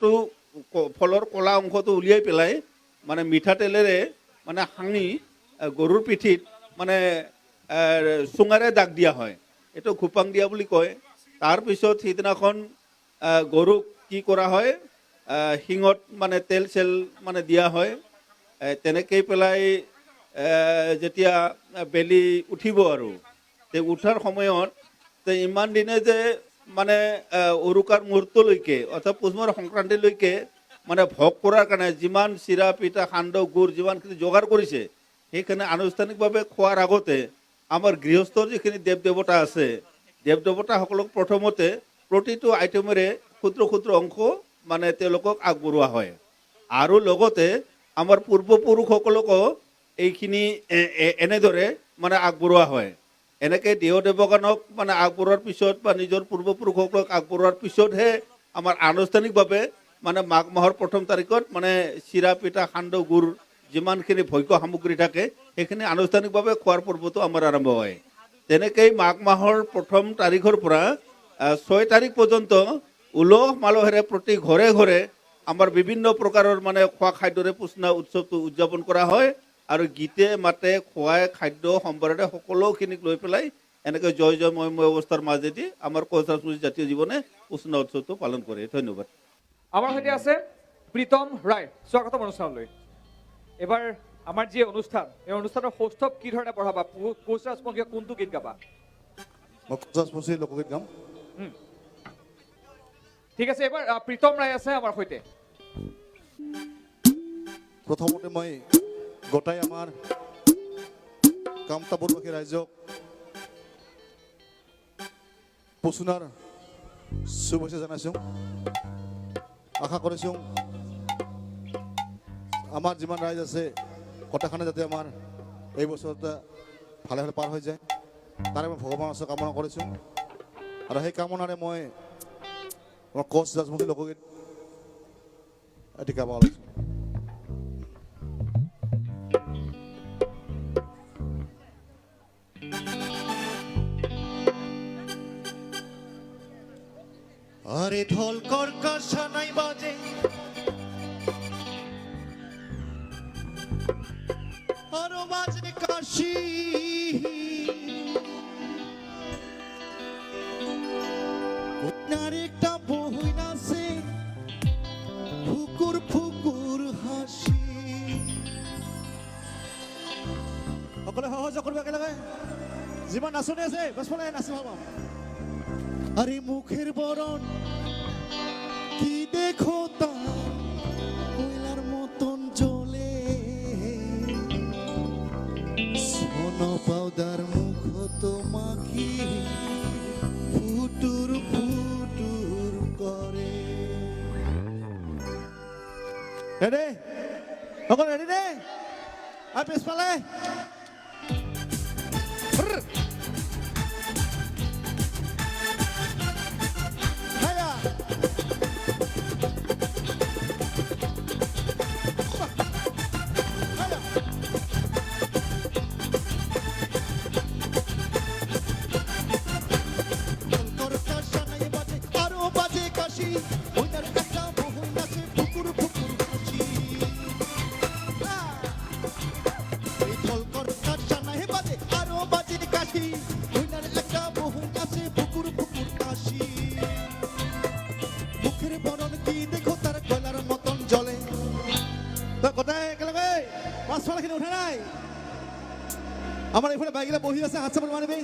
ফলটো ফলৰ কলা অংশটো উলিয়াই পেলাই মানে মিঠাতেলেৰে মানে সানি গৰুৰ পিঠিত মানে চুঙাৰে দাগ দিয়া হয়। এইটো ঘোপাং দিয়া বুলি কয়। তাৰপিছত সিদিনাখন গৰুক কি কৰা হয়, শিঙত মানে তেল চেল মানে দিয়া হয়। তেনেকেই পেলাই যেতিয়া বেলি উঠিব আৰু উঠাৰ সময়ত ইমান দিনে যে মানে উৰুকাৰ মুহূৰ্তলৈকে অৰ্থাৎ পুহমাৰ সংক্ৰান্তিলৈকে মানে ভোগ কৰাৰ কাৰণে যিমান চিৰা পিঠা সান্দহ গুড় যিমানখিনি যোগাৰ কৰিছে সেইখিনি আনুষ্ঠানিকভাৱে খোৱাৰ আগতে আমাৰ গৃহস্থৰ যিখিনি দেৱ দেৱতা আছে, দেৱ দেৱতাসকলক প্ৰথমতে প্ৰতিটো আইটেমেৰে ক্ষুদ্ৰ ক্ষুদ্ৰ অংশ মানে তেওঁলোকক আগবঢ়োৱা হয়। আৰু লগতে আমাৰ পূৰ্বপুৰুষসকলকো এইখিনি এনেদৰে মানে আগবঢ়োৱা হয়। এনেকৈ দেৱ দেৱগানক মানে আগবঢ়োৱাৰ পিছত বা নিজৰ পূৰ্বপুৰুষসকলক আগবঢ়োৱাৰ পিছতহে আমাৰ আনুষ্ঠানিকভাৱে মানে মাঘ মাহৰ প্ৰথম তাৰিখত মানে চিৰা পিঠা সান্দহ গুড় যিমানখিনি ভোগ্য সামগ্ৰী থাকে সেইখিনি আনুষ্ঠানিকভাৱে খোৱাৰ পৰ্বটো আমাৰ আৰম্ভ হয়। তেনেকেই মাঘ মাহৰ প্ৰথম তাৰিখৰ পৰা 6 তাৰিখ পৰ্যন্ত উলহ মালহেৰে প্ৰতি ঘৰে ঘৰে আমাৰ বিভিন্ন প্ৰকাৰৰ মানে খোৱা খাদ্যৰে পুষ্ণা উৎসৱটো উদযাপন কৰা হয়। আৰু গীতে মাতে খোৱাই খাদ্য সম্বৰ্ধে সকলোখিনিক লৈ পেলাই এনেকৈ জয় জয় ময় অৱস্থাৰ মাজেদি আমাৰ কোচ ৰাজবংশী জাতীয় জীৱনে পুষ্ণা উৎসৱটো পালন কৰে। ধন্যবাদ। আমাৰ সৈতে আছে প্ৰীতম ৰায়, স্বাগতম অনুষ্ঠানলৈ। এবাৰ আমাৰ যি অনুষ্ঠান এই অনুষ্ঠানৰ সৌষ্ঠৱ কি ধৰণে পঢ়াবা? কোচ ৰাজবংশীয়ে কোনটো গীত গাবা? মই কোচ ৰাজবংশী লোকগীত গাম। ঠিক আছে, এবাৰ প্ৰীতম ৰায় আছে আমাৰ সৈতে। প্ৰথমতে মই গোটাই আমাৰ কামতাপুৰবাসী ৰাইজক পুষ্ণাৰ শুভেচ্ছা জনাইছোঁ। আশা কৰিছোঁ আমাৰ যিমান ৰাইজ আছে কথাখানে যাতে আমাৰ এই বছৰতে ভালে ভালে পাৰ হৈ যায় তাৰে মই ভগৱানৰ ওচৰত কামনা কৰিছোঁ। আৰু সেই কামনাৰে মই আমাৰ কোচ ৰাজবংশী লোকগীত এটি গাব ওলাইছোঁ। আরে ঢোল কর্কশ নাই বাজে, আরো বাজে কাশি, একটা বই নাচে ফুকুর ফুকুর হাসি। সকলে সহযোগ করবে একেলগে যিমান নাচনি আছে পাছফালে নাচিব। আরে মুখের বরণ কি দেখো তার কয়লার মতন জ্বলে, সোনো পাউদার মুখ তোমাকে ফুটুর ফুটুর করে। রেডি? সকল রেডি রে? আর পিছফালে আমার এখানে বাইকলা বহি আছে, হাত চাপড় মারবে।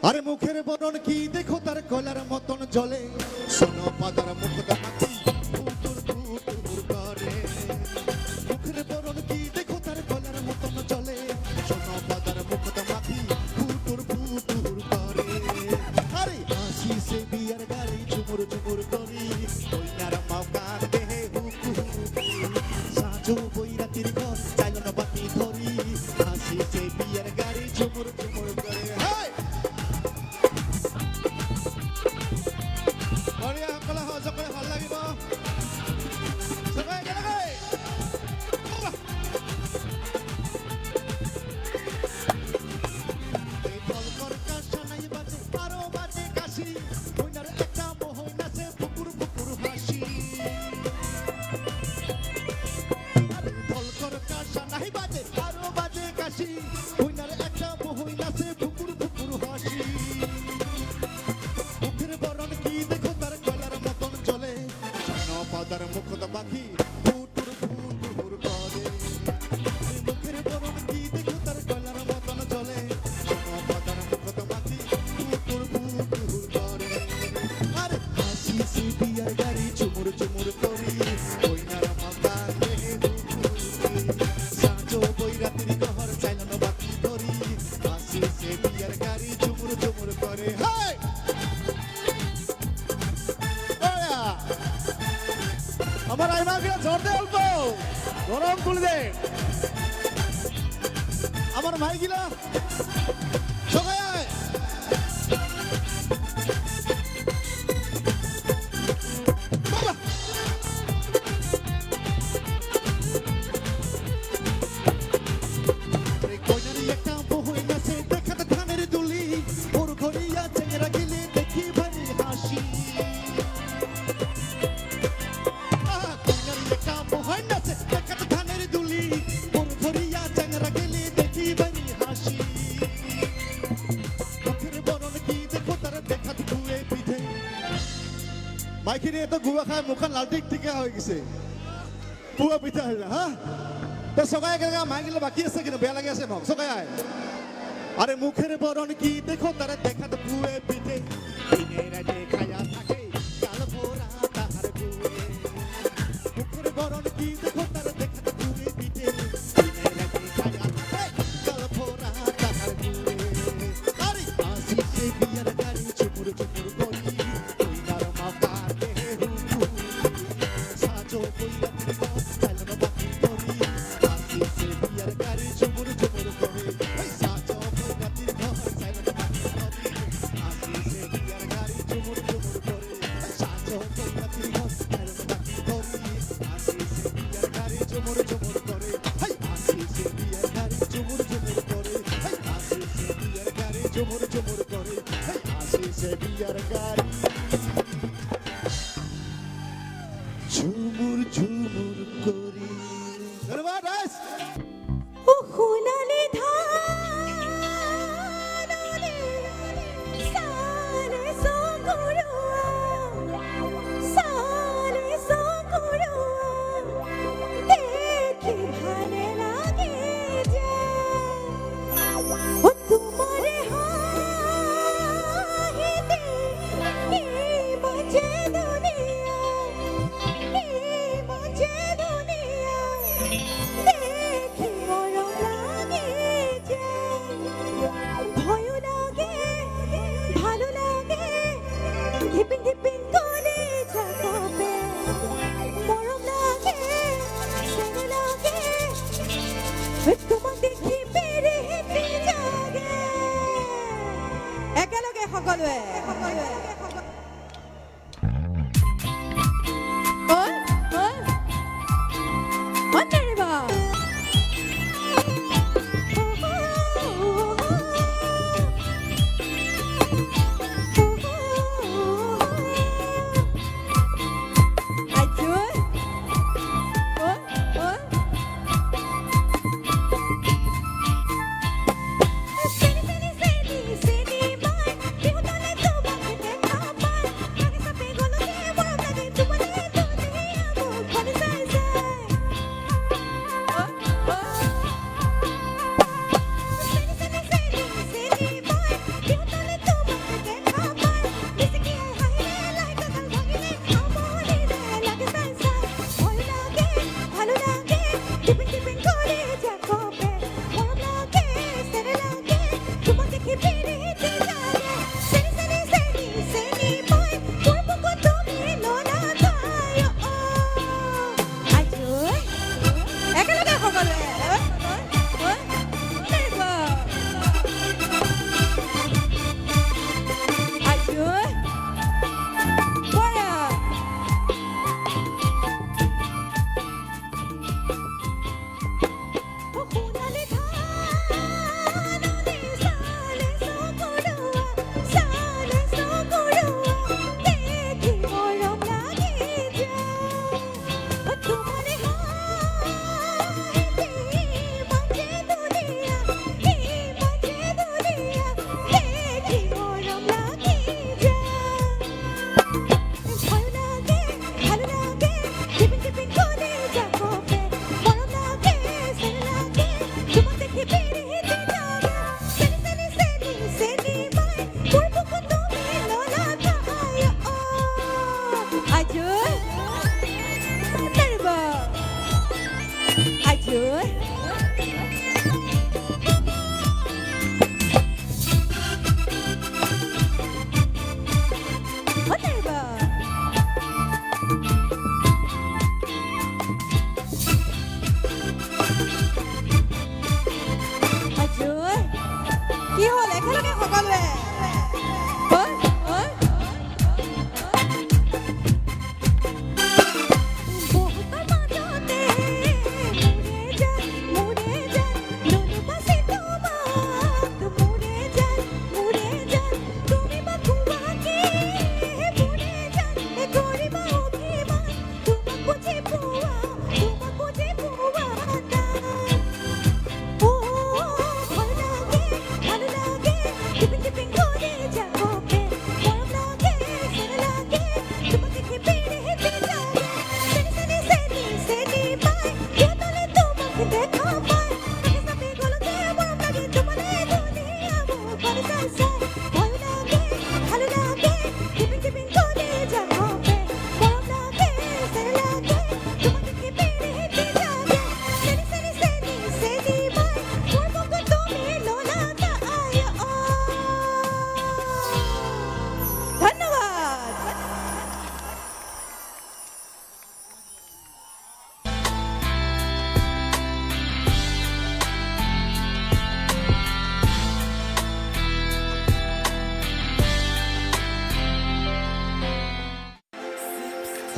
আরে মুখের বরণ কি দেখো তার কয়লার মতন জ্বলে, সোনো পাদার মুখ মাখি ফুটুর ফুটুর করে। মুখের বরণ কি দেখো তার কয়লার মতন জ্বলে, সোনো পাদার মুখ মাখি ফুটুর ফুটুর করে। আরে হাসি সে বিয়ার গাড়ি ঝুমুর ঝুমুর করি, কইনার মাওকা দেহে হুকু হুকু, সাজো বৈরাতির ঘর চাইলো না বাতি ধরি, হাসি সে বিয়ার গাড়ি ঝুমুর ঝুমুর করে। সকলে সহযোগ কৰি ভাল লাগিব। আরো বাজে কাশি, একটা মোহন আছে ফুকুর ফুকুর হাসি। পাতার মুখত পাখি ফুটুর ফুটুর করে মুখের বরণ কি দেখো তার কয়লার মতন জলে সোনা পাতার মুখত পাখি ফুটুর ফুটুর করে আরে হাসি সে বিয়ার গাড়ি চুমুর চুমুর করি কইনার মাথা দেহে হুকুরি সাজো বৈরাতির ঘর চাইলানো বাকি করি হাসি সে বিয়ার গাড়ি চুমুর চুমুর করে হাই আমার আইমাকে ঝড় দে অল্প গরম তুলে দে আমার ভাইগিলা সবাই আয় বাবা কইনারি একটা বহই নাচে দেখাতে ধানের দুলি ওর ঘরিয়া চেংরা গেলে দেখি ভারি হাসি মাইখিনি তো গুয়া খাই মুখান লাল টিক টিকা হৈ গৈছে পুৱা পিঠা হৈ হা তো সকাই কেনেকা মাইকিলে বাকি আছে কিন্তু বেয়া লাগি আছে মোক সকাই আয় আরে মুখের বরণ কি দেখো তারা দেখাত পুয়ে পিঠে দিনে রাতে খায়া থাকে কাল ভোরা তাহার গুয়ে মুখের বরণ কি দেখো তারা দেখাত পুয়ে পিঠে দিনে রাতে খায়া থাকে কাল ভোরা তাহার গুয়ে আরে আসি সে বিয়ার গাড়ি চুপুর চুপুর করি কইনার মাথা দেহে হুকুরি সাজো কইরা দিবা চাইলানো বাকি করি আসি সে বিয়ার গাড়ি চুপুর চুপুর করি সাজো কইরা দিবা চাইলানো বাকি করি আসি সে বিয়ার গাড়ি চুপুর চুপুর করি সাজো কইরা দিবা চাইলানো বাকি করি আসি সে বিয়ার গাড়ি চুপুর চুপুর করি আসি সে বিয়ার গাড়ি চুপুর চুপুর করি আসি সে বিয়ার গাড়ি চুপুর চুপুর করি আসি সে বিয়ার গাড়ি ঝুমুর ঝুমুর করি ধন্যবাদ রাইস ও খুনালে ধানালে সারে সকুরো দেখি ভালে লাগে যে ও তোমারে হাহিতে এই বাজে দুনিয়া দেখি মরম লাগে যে ভয় লাগে ভালো লাগে ধিপিং ধিপিং করে ঝাঁকাবে মরম লাগে সেরে লাগে তোমাক দেখি পেরে হেঁটে জাগে একেলগে সকলোৱে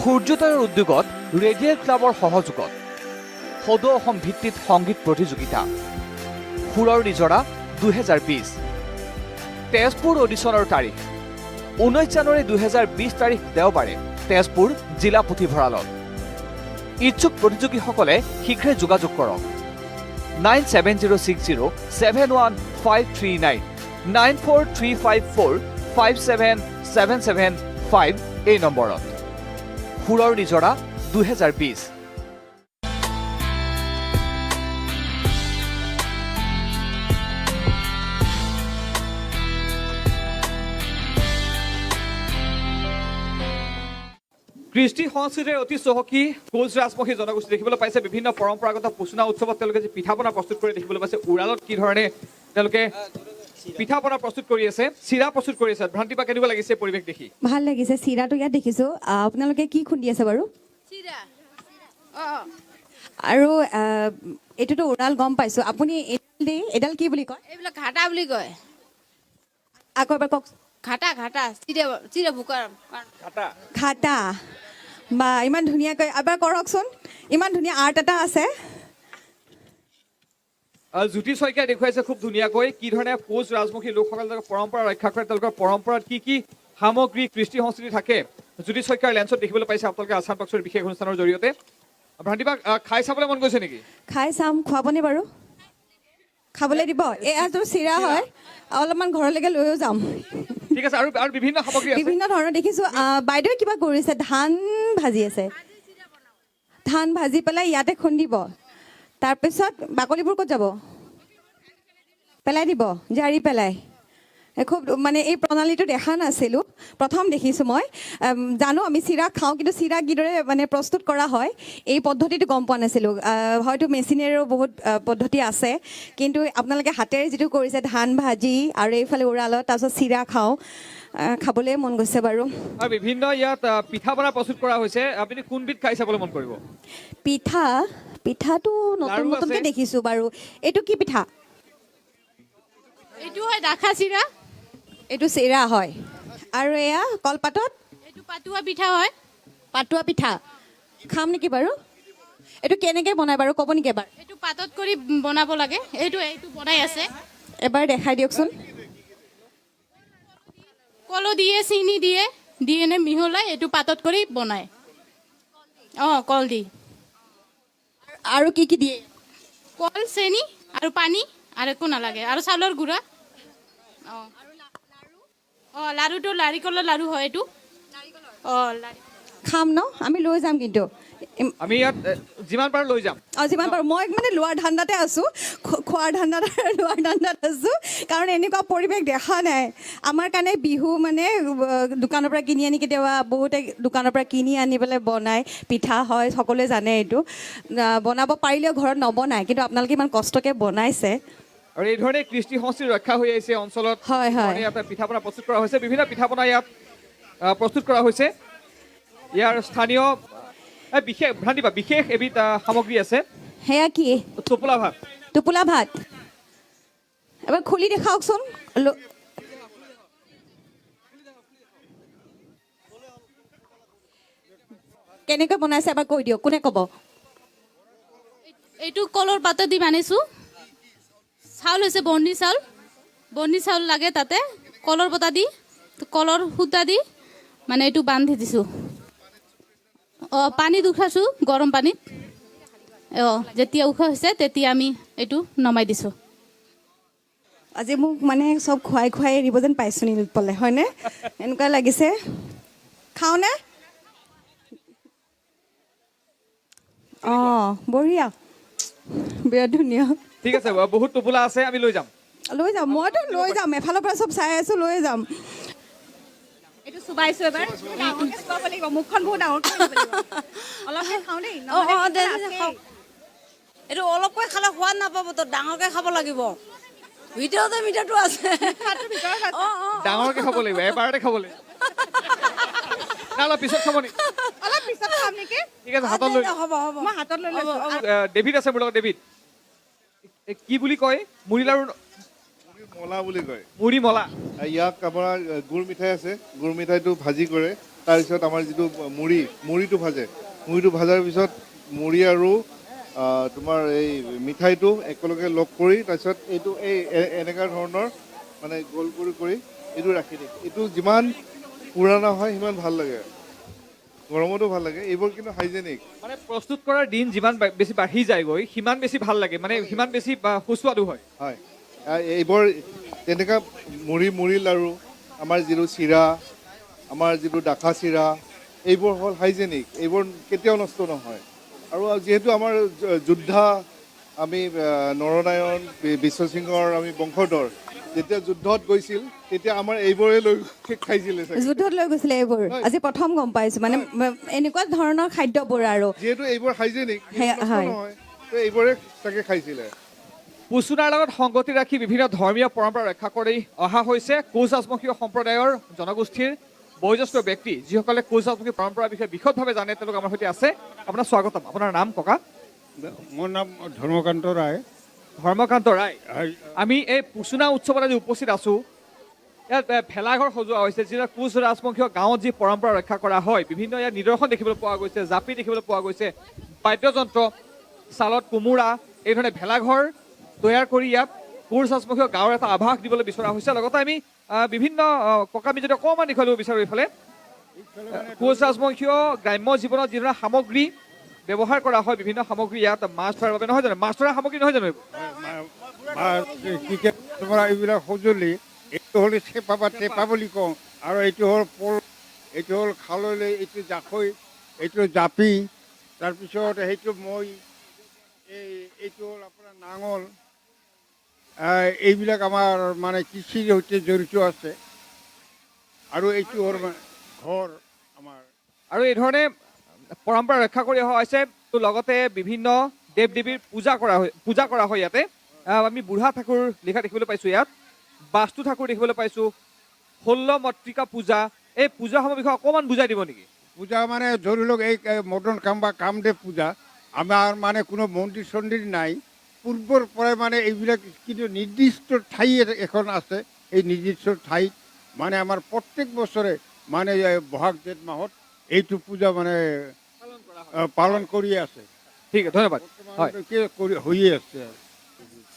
সূৰ্যোদয়ৰ উদ্যোগত ৰেডিয়েল ক্লাবৰ সহযোগত সদৌ অসম ভিত্তিত সংগীত প্ৰতিযোগিতা সুৰৰ নিজৰা 2020 তেজপুৰ অডিশ্যনৰ তাৰিখ 19 জানুৱাৰী 2020 তাৰিখ দেওবাৰে তেজপুৰ জিলা পুথিভঁৰালত ইচ্ছুক প্ৰতিযোগীসকলে শীঘ্ৰে যোগাযোগ কৰক 9706071539 9435457775 এই নম্বৰত সুৰৰ নিজৰা 2020 কৃষ্টি সংস্কৃতিৰ অতি চহকী কোচ ৰাজবংশী জনগোষ্ঠী দেখিবলৈ পাইছে বিভিন্ন পৰম্পৰাগত পোচনা উৎসৱত তেওঁলোকে যি পিঠা পনা প্ৰস্তুত কৰি দেখিবলৈ পাইছে উৰালত কি ধৰণে তেওঁলোকে পিঠা পনা প্ৰস্তুত কৰি আছে চিৰা প্ৰস্তুত কৰি আছে ভ্ৰান্তি বা কেনেকুৱা লাগিছে পৰিৱেশ দেখি ভাল লাগিছে চিৰাটো ইয়াত দেখিছো আপোনালোকে কি খুন্দি আছে বাৰু চিৰা আৰু এইটোতো উৰাল গম পাইছো আপুনি এডাল কি বুলি কয় এইবিলাক ঘাটা বুলি কয় আকৌ এবাৰ কওক ঘাটা ঘাটা চিৰা চিৰা ভোকাৰ ঘাটা বা ইমান ধুনীয়াকৈ এবাৰ কৰকচোন ইমান ধুনীয়া আৰ্ট এটা আছে জ্যোতি শইকীয়াই দেখুৱাইছে খুব ধুনীয়াকৈ কি ধৰণে কোচ ৰাজবংশী লোকসকলে তেওঁলোকৰ পৰম্পৰা ৰক্ষা কৰে তেওঁলোকৰ পৰম্পৰাত কি কি সামগ্ৰী কৃষ্টি সংস্কৃতি থাকে জ্যোতি শইকীয়াৰ লেন্সত দেখিবলৈ পাইছে আপোনালোকে আছাম টক্সৰ বিশেষ অনুষ্ঠানৰ জৰিয়তে ভ্ৰান্তিবা খাই চাবলৈ মন গৈছে নেকি খাই চাম খুৱাবনে বাৰু খাবলৈ দিব এয়াতো চিৰা হয় অলপমান ঘৰলৈকে লৈও যাম ঠিক আছে আৰু বিভিন্ন সামগ্ৰী আছে বিভিন্ন ধৰণৰ দেখিছো বাইদেৱে কিবা কৰিছে ধান ভাজি আছে ধান ভাজি পেলাই ইয়াতে খুন্দিব তাৰপিছত বাকলিবোৰ ক'ত যাব পেলাই দিব জাৰি পেলাই খুব মানে এই প্ৰণালীটো দেখা নাছিলোঁ প্ৰথম দেখিছোঁ মই জানো আমি চিৰা খাওঁ কিন্তু চিৰা কিদৰে মানে প্ৰস্তুত কৰা হয় এই পদ্ধতিটো গম পোৱা নাছিলোঁ হয়তো মেচিনেৰো বহুত পদ্ধতি আছে কিন্তু আপোনালোকে হাতেৰে যিটো কৰিছে ধান ভাজি আৰু এইফালে উৰালত তাৰপিছত চিৰা খাওঁ খাবলৈ মন গৈছে বাৰু আৰু বিভিন্ন ইয়াত পিঠা পনা প্ৰস্তুত কৰা হৈছে আপুনি কোনবিধ খাই চাবলৈ মন কৰিব পিঠাটো নতুন লাৰু নতুনকৈ আছে। দেখিছোঁ বাৰু এইটো কি পিঠা এইটো হয় দাখা চিৰা এইটো চিৰা হয় আৰু এয়া কলপাতত এইটো পাতুৱা পিঠা হয় পাতোৱা পিঠা খাম নেকি বাৰু এইটো কেনেকৈ বনাই বাৰু ক'ব নেকি এবাৰ এইটো পাতত কৰি বনাব লাগে এইটো বনাই আছে এবাৰ দেখাই দিয়কচোন কলো দিয়ে চিনি দিয়ে দি এনে মিহলাই এইটো পাতত কৰি বনায় কল দি আৰু কি কি দিয়ে কল চেনি আৰু পানী আৰু একো নালাগে আৰু চাউলৰ গুড়া লাৰুটো নাৰিকলৰ লাৰু হয় এইটো খাম ন আমি লৈ যাম কিন্তু আমি ইয়াত যিমান পাৰো লৈ যাম যিমান পাৰোঁ মই মানে লোৱাৰ ধান্দাতে আছোঁ খোৱাৰ ধান্দাত লোৱাৰ ধান্দাত আছোঁ কাৰণ এনেকুৱা পৰিৱেশ দেখা নাই আমাৰ কাৰণে বিহু মানে দোকানৰ পৰা কিনি আনি কেতিয়াবা বহুতে দোকানৰ পৰা কিনি আনি পেলাই বনায় পিঠা হয় সকলোৱে জানে এইটো বনাব পাৰিলেও ঘৰত নবনায় কিন্তু আপোনালোকে ইমান কষ্টকৈ বনাইছে আৰু এই ধৰণে কৃষ্টি সংস্কৃতি ৰক্ষা হৈ আহিছে অঞ্চলত হয়, হয়। ইয়াত পিঠা পনা প্ৰস্তুত কৰা হৈছে বিভিন্ন পিঠা পনা ইয়াত প্ৰস্তুত কৰা হৈছে ইয়াৰ স্থানীয় বিশেষ ভ্ৰান্তিবা বিশেষ এবিধ সামগ্ৰী আছে সেয়া কি টোপোলা ভাত টোপোলা ভাত এবাৰ খুলি দেখাওকচোন কেনেকৈ বনাইছে এবাৰ কৈ দিয়ক কোনে ক'ব এইটো কলৰ পাতত দি বানিছোঁ চাউল হৈছে বৰ্ণি চাউল লাগে তাতে কলৰ পতা দি কলৰ সূতা দি মানে এইটো বান্ধি দিছোঁ পানীত উঠাইছোঁ গৰম পানীত যেতিয়া উখোৱা হৈছে তেতিয়া আমি এইটো নমাই দিছোঁ আজি মোক মানে চব খুৱাই খুৱাই এৰিব যেন পাইছোঁ নীলপলে হয়নে এনেকুৱা লাগিছে খাওঁনে বঢ়িয়া বিৰাট ধুনীয়া ঠিক আছে বহুত টোপোলা আছে আমি লৈ যাম মইতো লৈ যাম এফালৰ পৰা চব চাই আছোঁ লৈ যাম এইটো চুবাইছোঁ এবাৰ ডাঙৰকৈ চুবাব লাগিব মুখখন বহুত ডাঙৰকৈ অলপকৈ খাওঁ দেই এইটো অলপকৈ খালে সোৱাদ নাপাব তো ডাঙৰকৈ খাব লাগিব ভিতৰতে মিঠাটো আছে ডাঙৰকৈ খাব লাগিব এবাৰতে খাব লাগিব অলপ পিছত খাব নেকি অলপ পিছত খাম নেকি ঠিক আছে হাতত লৈ হ'ব হ'ব মই হাতত লৈ লৈছোঁ ডেভিড আছে মোৰ লগত ডেভিড কি বুলি কয় মুড়ি লাৰু মলা বুলি কয় মুড়ি মলা ইয়াক আপোনাৰ গুৰ মিঠাই আছে গুৰ মিঠাইটো ভাজি কৰে তাৰপিছত আমাৰ যিটো মুড়িটো ভাজাৰ পিছত মুড়ি আৰু তোমাৰ এই মিঠাইটো একেলগে লগ কৰি তাৰপিছত এইটো এনেকুৱা ধৰণৰ মানে গোল কৰি এইটো ৰাখি দিয়ে। এইটো যিমান পুৰণা হয় সিমান ভাল লাগে, গৰমতো ভাল লাগে। এইবোৰ কিন্তু হাইজেনিক। মানে প্ৰস্তুত কৰাৰ দিন যিমান বেছি বাঢ়ি যায়গৈ সিমান বেছি ভাল লাগে, মানে সিমান বেছি সুস্বাদু হয়। হয়, এইবোৰ তেনেকুৱা মুড়ি লাৰু, আমাৰ যিটো চিৰা, আমাৰ যিটো ডাঠা চিৰা, এইবোৰ হ'ল হাইজেনিক, এইবোৰ কেতিয়াও নষ্ট নহয়। আৰু যিহেতু আমাৰ যোদ্ধা, আমি নৰনাৰায়ণ বিশ্বসিংহৰ আমি বংশধৰ, যেতিয়া যুদ্ধত গৈছিল তেতিয়া আমাৰ এইবোৰে লৈ খাইছিলে চাগে। যুদ্ধত লৈ গৈছিলে এইবোৰ, আজি প্ৰথম গম পাইছো, মানে এনেকুৱা ধৰণৰ খাদ্যবোৰ আৰু যিহেতু এইবোৰ হাইজেনিক হয়। নহয়, তো এইবোৰে চাগে খাইছিলে। পুচুনাৰ লগত সংগতি ৰাখি বিভিন্ন ধৰ্মীয় পৰম্পৰা ৰক্ষা কৰি অহা হৈছে কোচ ৰাজবংশীয় সম্প্ৰদায়ৰ জনগোষ্ঠীৰ বয়োজ্যেষ্ঠ ব্যক্তি, যিসকলে কোচ ৰাজবংশী পৰম্পৰাৰ বিষয়ে বিশদভাৱে জানে। তেওঁলোক আমাৰ সৈতে আছে। আপোনাৰ স্বাগতম। আপোনাৰ নাম ককা? মোৰ নাম ধৰ্মকান্ত ৰায়। ধৰ্মকান্ত ৰায়, আমি এই পুচুনা উৎসৱত আজি উপস্থিত আছো। ইয়াত ভেলাঘৰ সজোৱা হৈছে, যিবিলাক কোচ ৰাজবংশীয় গাঁৱত যি পৰম্পৰা ৰক্ষা কৰা হয়। বিভিন্ন ইয়াত নিদৰ্শন দেখিবলৈ পোৱা গৈছে, জাপি দেখিবলৈ পোৱা গৈছে, বাদ্যযন্ত্ৰ, ছালত কোমোৰা, এই ধৰণে ভেলাঘৰ তৈয়াৰ কৰি ইয়াত কোচ ৰাজবংশীয় গাঁৱৰ এটা আভাস দিবলৈ বিচৰা হৈছে। লগতে আমি বিভিন্ন ককা, আমি যদি অকণমান দেখুৱাই দিব বিচাৰোঁ এইফালে, কোচ ৰাজবংশীয় গ্ৰাম্য জীৱনত যিধৰণৰ সামগ্ৰী ব্যৱহাৰ কৰা হয়, বিভিন্ন সামগ্ৰী ইয়াত মাছ ধৰাৰ বাবে, নহয় জানো? মাছ ধৰাৰ সামগ্ৰী নহয় জানো এইবোৰ? ক্ৰিকেট কৰা এইবিলাক সঁজুলি, এইটো হ'ল চেপা বা টেপা বুলি কওঁ, আৰু এইটো হ'ল পল, এইটো হ'ল খালৈ, এইটো জাকৈ, এইটো জাপি, তাৰপিছত সেইটো মই, এইটো হ'ল আপোনাৰ নাঙল। এইবিলাক আমাৰ মানে কৃষিৰ সৈতে জড়িত আছে। আৰু এইটো হ'ল ঘৰ আমাৰ। আৰু এই ধৰণে পৰম্পৰা ৰক্ষা কৰি অহা হৈছে। লগতে বিভিন্ন দেৱ দেৱীৰ পূজা কৰা হয় ইয়াতে। আমি বুঢ়া ঠাকুৰ লিখা দেখিবলৈ পাইছোঁ, ইয়াত বাস্তু ঠাকুৰ দেখিবলৈ পাইছোঁ, 16 মট্ৰিকা পূজা। এই পূজাসমূহৰ বিষয়ে অকণমান বুজাই দিব নেকি? পূজা মানে ধৰি লওক এই মদন কাম বা কামদেৱ পূজা, আমাৰ মানে কোনো মন্দিৰ চন্দিৰ নাই। পূৰ্বৰ পৰাই মানে এইবিলাক কিন্তু নিৰ্দিষ্ট ঠাই এখন আছে। এই নিৰ্দিষ্ট ঠাইত মানে আমাৰ প্ৰত্যেক বছৰে মানে বহাগ জেঠ মাহত এইটো পূজা মানে পালন কৰি আছে। ঠিক আছে, ধন্যবাদ। হয়, হৈয়ে আছে।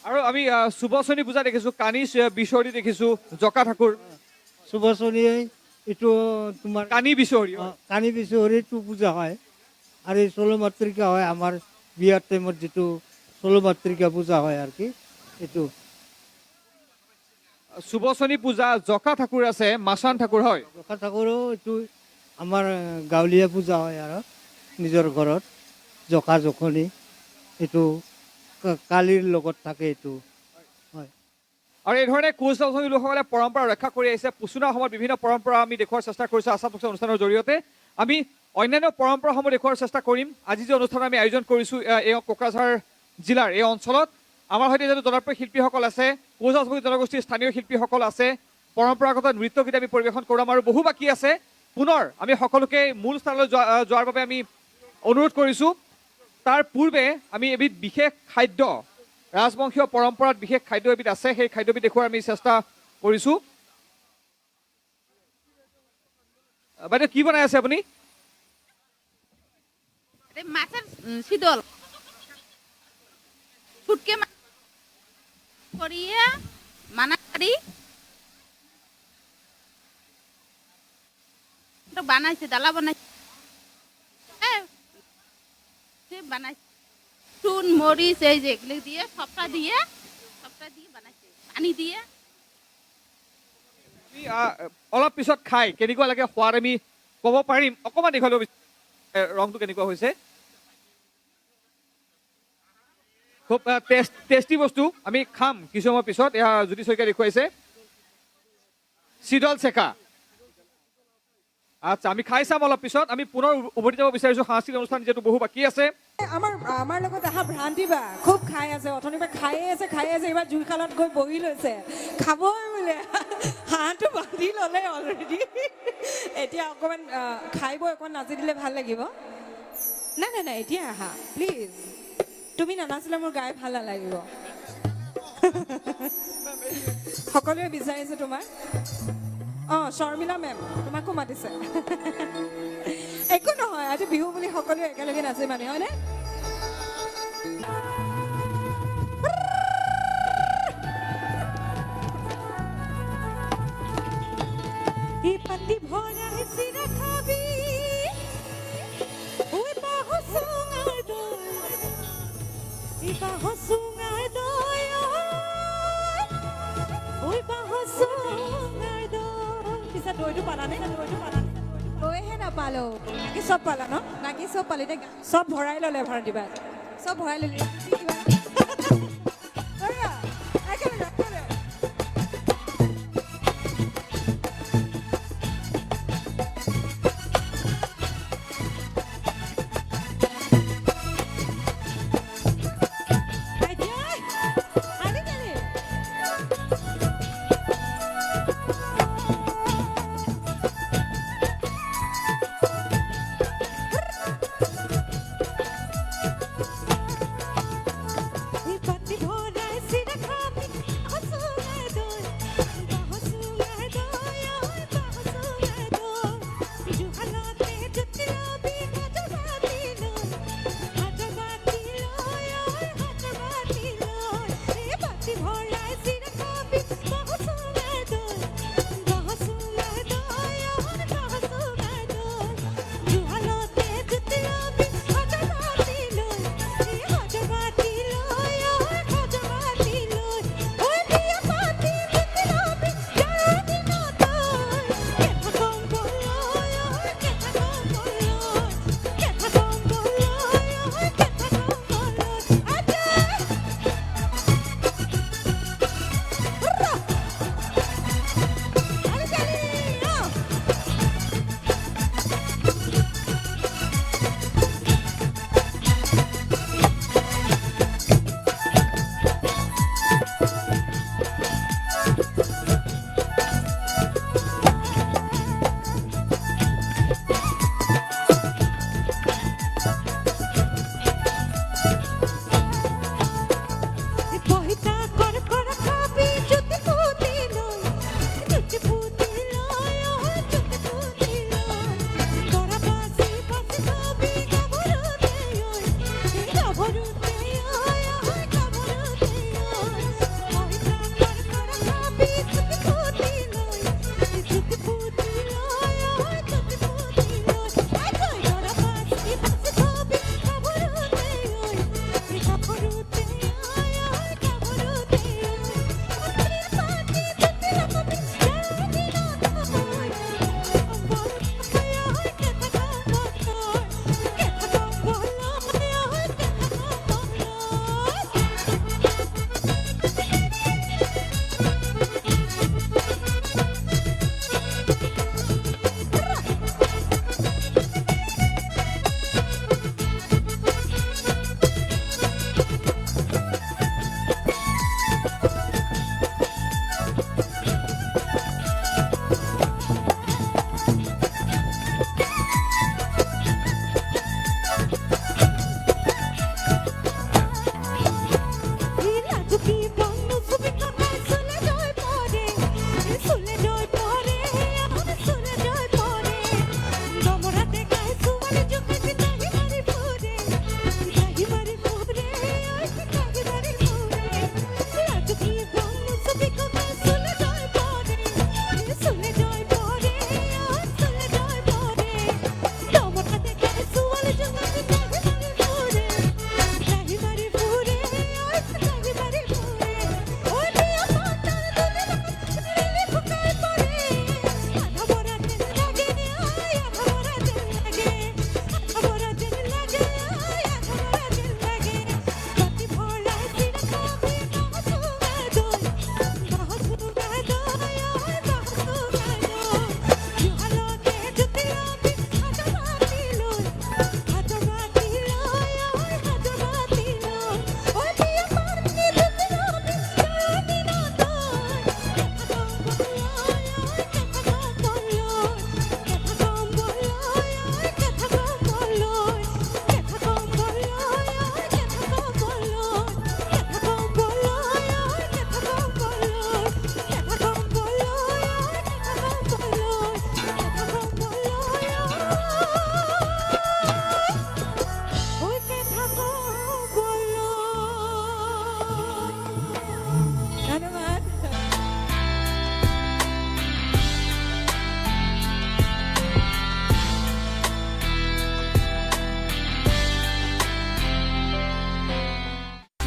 আৰু আমি সুবচনী পূজা দেখিছোঁ, কানি বিচৰি দেখিছোঁ, জকা ঠাকুৰ, সুবচনী, এইটো তোমাৰ কানি বিচৰি। কানি বিচহৰীটো পূজা হয়। আৰু এই 16 মাতৃকা হয় আমাৰ বিয়াৰ টাইমত, যিটো 16 মাতৃকা পূজা হয় আৰু কি এইটো সুবচনী পূজা, জকা ঠাকুৰ আছে, মাচান ঠাকুৰ হয়। জখা ঠাকুৰো এইটো আমাৰ গাঁৱলীয়া পূজা হয় আৰু নিজৰ ঘৰত জখা জখনি, এইটো কালিৰ লগত থাকে এইটো হয়। আৰু এই ধৰণে কোচ ৰাজবংশী লোকসকলে পৰম্পৰা ৰক্ষা কৰি আহিছে। পুচুনা অসমত বিভিন্ন পৰম্পৰা আমি দেখুওৱাৰ চেষ্টা কৰিছোঁ আচাম পক্ষৰ অনুষ্ঠানৰ জৰিয়তে। আমি অন্যান্য পৰম্পৰাসমূহ দেখুওৱাৰ চেষ্টা কৰিম। আজি যি অনুষ্ঠান আমি আয়োজন কৰিছোঁ এই কোকৰাঝাৰ জিলাৰ এই অঞ্চলত, আমাৰ সৈতে যিহেতু জনপ্ৰিয় শিল্পীসকল আছে, কোচ ৰাজবংশী জনগোষ্ঠীৰ স্থানীয় শিল্পীসকল আছে, পৰম্পৰাগত নৃত্য গীত আমি পৰিৱেশন কৰাম। আৰু বহু বাকী আছে। পুনৰ আমি সকলোকে মূল স্থানলৈ যোৱাৰ বাবে আমি অনুৰোধ কৰিছোঁ। তাৰ পূৰ্বে আমি এবিধ বিশেষ খাদ্য, ৰাজবংশীয় পৰম্পৰাত বিশেষ খাদ্য এবিধ আছে, সেই খাদ্যবিধ দেখুওৱাৰ আমি চেষ্টা কৰিছোঁ। বাইদেউ, কি বনাই আছে আপুনি? মাছের শীতল ফুটকে করিয়ে মানা করি বানাইছে, ডালা বানাইছে, বানাইছে চুন মরিচ এই যে এগুলো দিয়ে সবটা দিয়ে বানাইছে, পানি দিয়ে। আমি অলপ পিছত খাই কেনেকুৱা লাগে সোৱাদ আমি ক'ব পাৰিম। অকণমান দেখুৱাই ল'ব ৰংটো কেনেকুৱা হৈছে। খুব টেষ্টি বস্তু, আমি খাম কিছু সময় পিছত। এয়া জ্যোতি শইকীয়া দেখুৱাইছে চিডল চেকা। আচ্ছা, আমি খাই চাম অলপ পিছত। আমি পুনৰ উভতি যাব বিচাৰিছোঁ সাংস্কৃতিক অনুষ্ঠান যিহেতু বহু বাকী আছে। আমাৰ লগত অহা ভ্ৰান্তি বা খুব খাই আছে, অথনিৰ পৰা খায়ে আছে। এইবাৰ জুইশালত গৈ বহি লৈছে, খাবই বোলে। হাঁহটো বান্ধি ল'লে অলৰেডি। এতিয়া অকণমান খাই বৈ অকণমান নাচি দিলে ভাল লাগিব। নাই, এতিয়া আহা প্লিজ। তুমি নানাচিলে মোৰ গাই ভাল নালাগিব। সকলোৱে বিচাৰিছে তোমাক। অঁ শৰ্মিলা মেম তোমাকো মাতিছে একো নহয় আজি বিহু বুলি সকলোৱে একেলগে নাচে মানে হয়নে ই পাতি ভৰা চিৰা খাবি ঐ বাহু চুঙাই দৈ ই বাহু চুঙাই দৈ ঐ বাহু চুঙাই দৈ পিছে দৈটো পালানে গৈহে নাপালো বাকী চব পালা ন বাকী চব পালো এতিয়া চব ভৰাই ল'লে ভাৰতী বাই চব ভৰাই ললি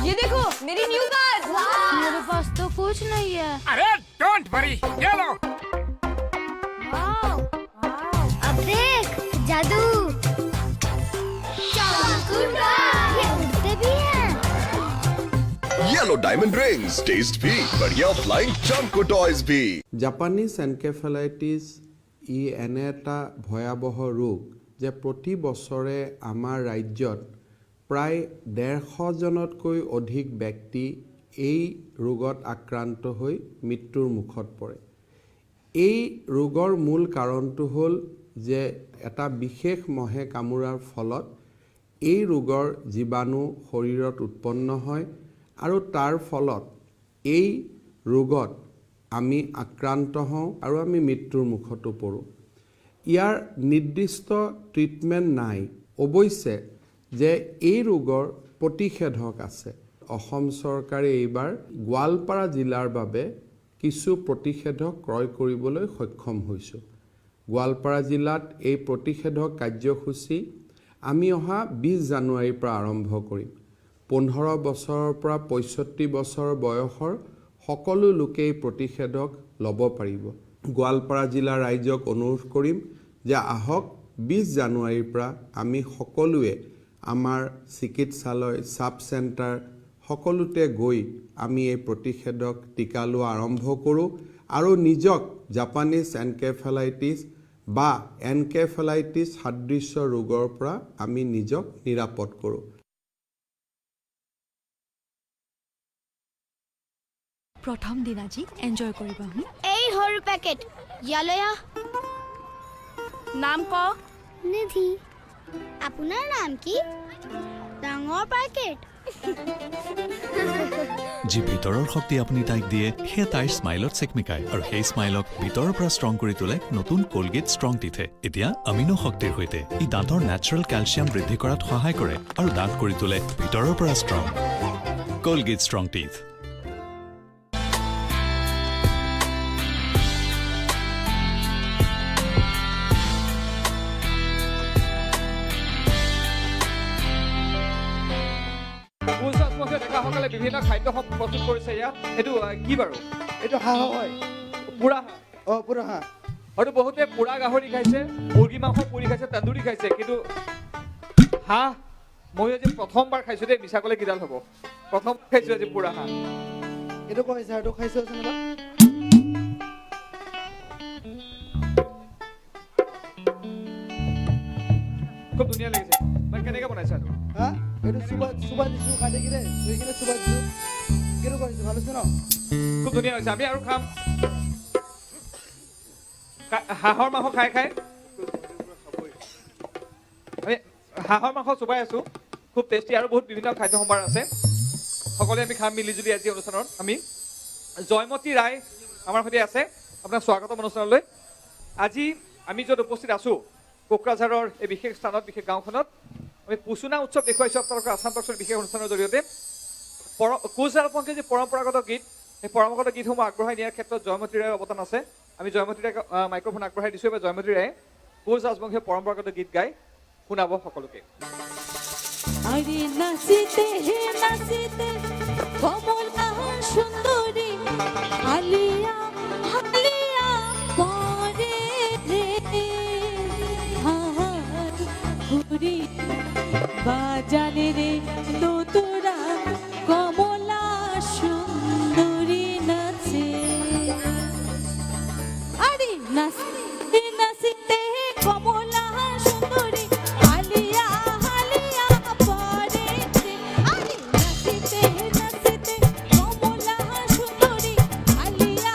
ये देखो मेरी न्यू कार। मेरे पास तो कुछ नहीं है। अरे डोंट वरी, ये लो। अब देख जादू। ये उड़ते भी हैं। येलो डायमंड रिंग्स, टेस्ट भी बढ़िया, फ्लाइंग चंको टॉयज भी। জাপানীজ এনকেফেলাইটিছ ই এনে এটা ভয়াৱহ ৰোগ যে প্ৰতি বছৰে আমাৰ ৰাজ্যত প্ৰায় 150জনতকৈ অধিক ব্যক্তি এই ৰোগত আক্ৰান্ত হৈ মৃত্যুৰ মুখত পৰে। এই ৰোগৰ মূল কাৰণটো হ'ল যে এটা বিশেষ মহে কামোৰাৰ ফলত এই ৰোগৰ জীৱাণু শৰীৰত উৎপন্ন হয় আৰু তাৰ ফলত এই ৰোগত আমি আক্ৰান্ত হওঁ আৰু আমি মৃত্যুৰ মুখতো পৰোঁ। ইয়াৰ নিৰ্দিষ্ট ট্ৰিটমেণ্ট নাই। অৱশ্যে যে এই ৰোগৰ প্ৰতিষেধক আছে। অসম চৰকাৰে এইবাৰ গোৱালপাৰা জিলাৰ বাবে কিছু প্ৰতিষেধক ক্ৰয় কৰিবলৈ সক্ষম হৈছোঁ। গোৱালপাৰা জিলাত এই প্ৰতিষেধক কাৰ্যসূচী আমি অহা 20 জানুৱাৰীৰ পৰা আৰম্ভ কৰিম। 15 বছৰৰ পৰা 65 বছৰ বয়সৰ সকলো লোকে এই প্ৰতিষেধক ল'ব পাৰিব। গোৱালপাৰা জিলাৰ ৰাইজক অনুৰোধ কৰিম যে আহক 20 জানুৱাৰীৰ পৰা আমি সকলোৱে আমাৰ চিকিৎসালয়, সাব চেণ্টাৰ সকলোতে গৈ আমি এই প্ৰতিষেধক টিকা লোৱা আৰম্ভ কৰোঁ আৰু নিজক জাপানীজ এনকেফেলাইটিছ বা এনকেফেলাইটিছ সাদৃশ্য ৰোগৰ পৰা আমি নিজক নিৰাপদ কৰোঁ। প্ৰথম দিন আজি এনজয় কৰিবা। এই সৰু পেকেট ইয়ালৈ আহ। নাম ক। নিধি। আপোনাৰ নাম কি? ডাঙৰ পেকেট। যি ভিতৰৰ শক্তি আপুনি তাইক দিয়ে, সেয়া তাইৰ স্মাইলত চেকমিকায় আৰু সেই স্মাইলক ভিতৰৰ পৰা ষ্ট্ৰং কৰি তোলে নতুন কলগেট ষ্ট্ৰং টিথে। এতিয়া আমিনো শক্তিৰ সৈতে ই দাঁতৰ নেচাৰেল কেলছিয়াম বৃদ্ধি কৰাত সহায় কৰে আৰু দাঁত কৰি তোলে ভিতৰৰ পৰা ষ্ট্ৰং। Colgate strong teeth. ডেকাসকলে বিভিন্ন খাদ্য প্ৰস্তুত কৰিছে ইয়াত। এইটো কি বাৰু? এইটো হাঁহ হয়। পুৰা হাঁহ। পুৰা হাঁহ। হয়তো বহুতে পুৰা গাহৰি খাইছে, মুৰ্গী মাংস পুৰি খাইছে, তন্দুৰী খাইছে, কিন্তু হাঁহ মই আজি প্ৰথমবাৰ খাইছোঁ দেই। মিছা ক'লে কিডাল হ'ব? প্ৰথম খাইছোঁ আজি পুৰা হাঁহ। এইটো কৈছে, এইটো খাইছে যেনিবা। খুব ধুনীয়া লাগিছে। মানে কেনেকৈ বনাইছা এইটো? হা? এইটো চুবা দিছোঁ, কাটি কিনে ধুই কিনে চুবা দিছোঁ। কেনেকুৱা কৰিছোঁ? ভাল হৈছে ন? খুব ধুনীয়া হৈছে। আমি আৰু খাম। হাঁহৰ মাংস খাই খাই আমি হাঁহৰ মাংস চুবাই আছোঁ। খুব টেষ্টি আৰু বহুত বিভিন্ন খাদ্য সম্ভাৰ আছে। সকলোৱে আমি খাম মিলিজুলি আজি অনুষ্ঠানত। আমি জয়মতী ৰায় আমাৰ সৈতে আছে আপোনাৰ স্বাগতম অনুষ্ঠানলৈ। আজি আমি য'ত উপস্থিত আছোঁ, কোকৰাঝাৰৰ এই বিশেষ স্থানত, বিশেষ গাঁওখনত আমি পুচুনা উৎসৱ দেখুৱাইছোঁ আপোনালোকৰ আসাম টক্সৰ বিশেষ অনুষ্ঠানৰ জৰিয়তে। কোচ ৰাজবংশী যি পৰম্পৰাগত গীত, সেই পৰম্পৰাগত গীতসমূহ আগবঢ়াই নিয়াৰ ক্ষেত্ৰত জয়মতী ৰায়ৰ অৱদান আছে। আমি জয়মতী ৰায়ক মাইক্ৰফোন আগবঢ়াই দিছোঁ। এবাৰ জয়মতী ৰায়ে কোচ ৰাজবংশীৰ পৰম্পৰাগত গীত গাই শুনাব সকলোকে। আরে নাচিতে হে নাচিতে কমলা সুন্দরী আলিয়া আলিয়া পরে রে হাত ঘুরি বাজানে রে তোরা কমলা সুন্দরী নাচে। আরে নাচিতে নাচিতে কমলা সুন্দরী আলিয়া আলিয়া পরে রে। আরে নাচিতে নাচিতে কমলা সুন্দরী আলিয়া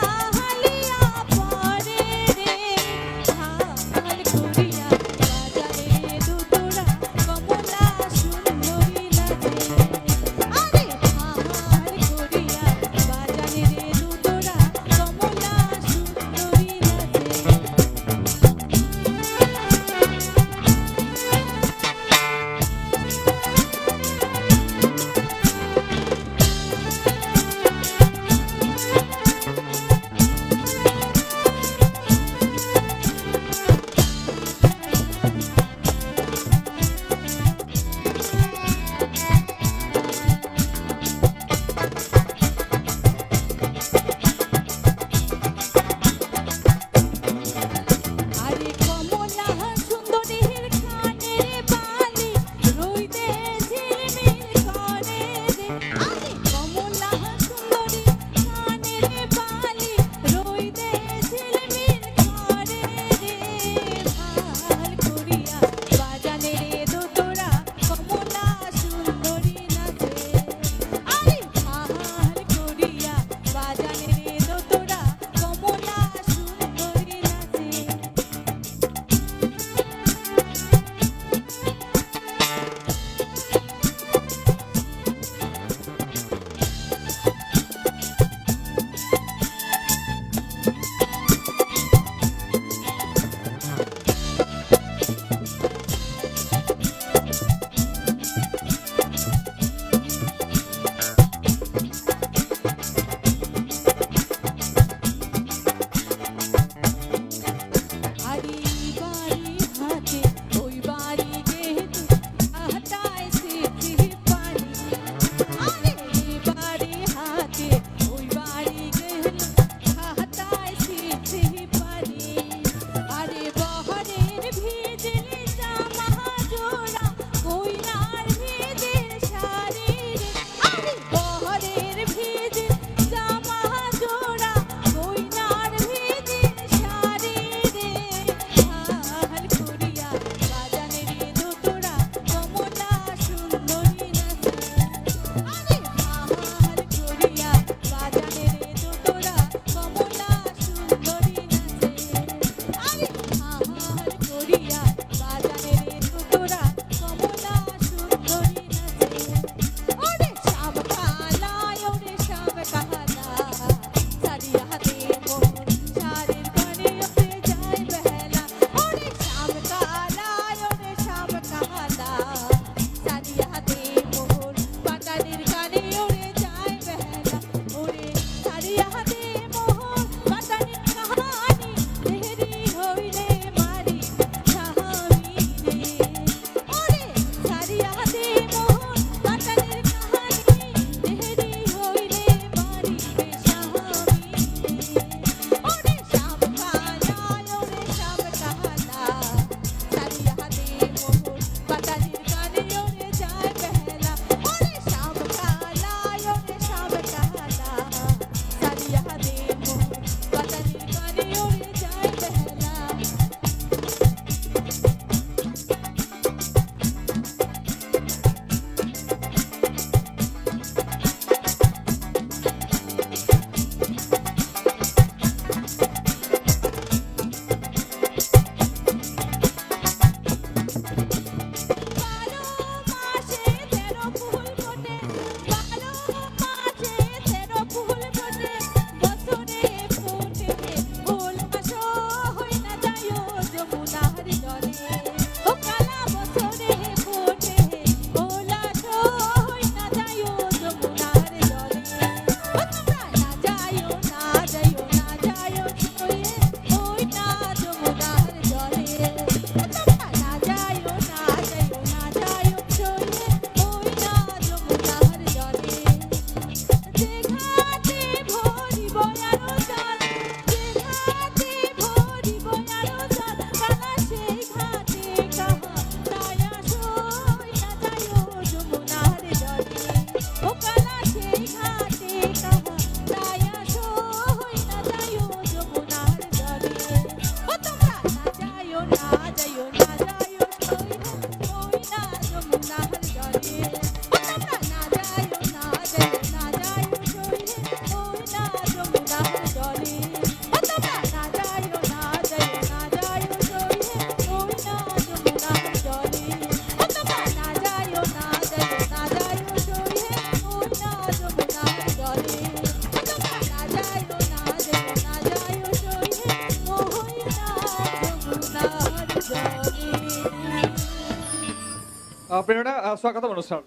প্ৰেৰণা স্বাগতম অনুষ্ঠান।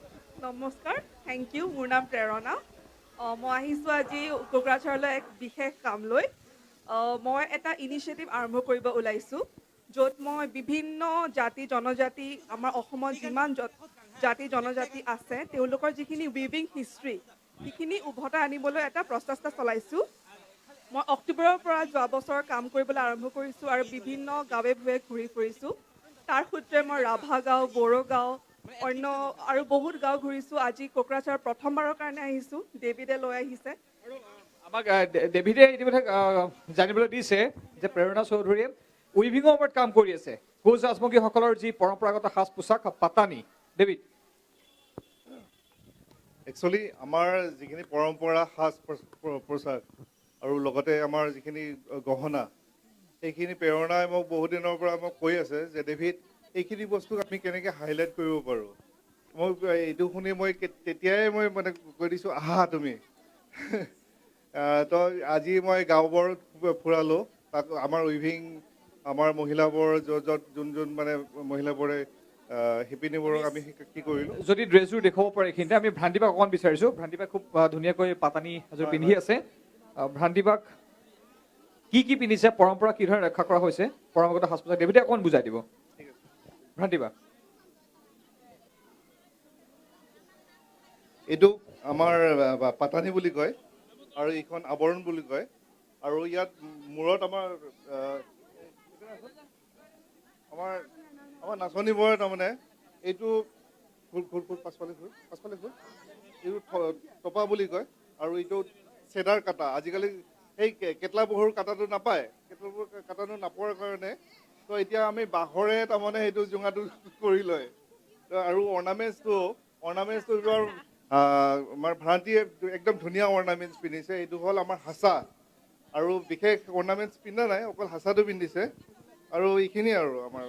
নমস্কাৰ, থেংক ইউ। মোৰ নাম প্ৰেৰণা। মই আহিছোঁ আজি কোকৰাঝাৰলৈ এক বিশেষ কাম লৈ। মই এটা ইনিচিয়েটিভ আৰম্ভ কৰিব ওলাইছোঁ, য'ত মই বিভিন্ন জাতি জনজাতি, আমাৰ অসমত যিমান জাতি জনজাতি আছে তেওঁলোকৰ যিখিনি উইভিং হিষ্ট্ৰী সেইখিনি উভতাই আনিবলৈ এটা প্ৰচেষ্টা চলাইছোঁ। মই অক্টোবৰৰ পৰা যোৱা বছৰ কাম কৰিবলৈ আৰম্ভ কৰিছোঁ আৰু বিভিন্ন গাঁৱে ভূঞে ঘূৰি ফুৰিছোঁ। তাৰ সূত্ৰে মই ৰাভা গাঁও, বড়ো গাঁও, অন্য আৰু বহুত গাঁও ঘূৰিছোঁ। আজি কোকৰাঝাৰ প্ৰথমবাৰৰ কাৰণে আহিছোঁ, ডেভিডে লৈ আহিছে। আমাক ডেভিডে ইতিমধ্যে জানিবলৈ দিছে যে প্ৰেৰণা চৌধুৰীয়ে উইভিঙৰ ওপৰত কাম কৰি আছে। কোচ ৰাজবংশীসকলৰ যি পৰম্পৰাগত সাজ পোছাক পাতানি। ডেভিড, একচুৱেলি আমাৰ যিখিনি পৰম্পৰা সাজ পোছাক আৰু লগতে আমাৰ যিখিনি গহনা, সেইখিনি প্ৰেৰণাই মোক বহুত দিনৰ পৰা মোক কৈ আছে যে ডেভিড, এইখিনি বস্তুক আমি কেনেকৈ হাইলাইট কৰিব পাৰোঁ। মই এইটো শুনি মই তেতিয়াই মই মানে কৈ দিছোঁ, আহা তুমি। তো আজি মই গাঁওবোৰ ফুৰালোঁ, তাত আমাৰ উইভিং, আমাৰ মহিলাবোৰ য'ত যোন মানে মহিলাবোৰে শিপিনীবোৰক আমি কি কৰিলোঁ। যদি ড্ৰেছযোৰ দেখুৱাব পাৰে এইখিনিতে, আমি ভ্ৰান্তিবাক অকণমান বিচাৰিছোঁ। ভ্ৰান্তিবাক খুব ধুনীয়াকৈ পাতানি এযোৰ পিন্ধি আছে। ভ্ৰান্তিবাক কি পিন্ধিছে, পৰম্পৰা কি ধৰণে ৰক্ষা কৰা হৈছে, পৰম্পৰাগত সাজ পোছাক ডেভিডে অকণমান বুজাই দিব। ভ্ৰান্তিবাক, এইটো আমাৰ পাতানি বুলি কয় আৰু এইখন আৱৰণ বুলি কয়। আৰু ইয়াত মূৰত আমাৰ নাচনীবোৰে তাৰমানে এইটো পাছফালে এইটো টপা বুলি কয়। আৰু এইটো চেডাৰ কাটা। আজিকালি সেই কেটলা বহুৰ কাটাটো নাপায়, কেটলাবোৰ কাটাটো নাপোৱাৰ কাৰণে তো এতিয়া আমি বাঁহৰে তাৰমানে সেইটো জোঙাটো কৰি লয়। আৰু অৰ্ণামেণ্টছটো আমাৰ ভ্ৰান্তিয়ে একদম ধুনীয়া অৰ্ণামেণ্টছ পিন্ধিছে। এইটো হ'ল আমাৰ হাচা, আৰু বিশেষ অৰ্ণামেণ্টছ পিন্ধা নাই, অকল হাচাটো পিন্ধিছে। আৰু এইখিনি আৰু আমাৰ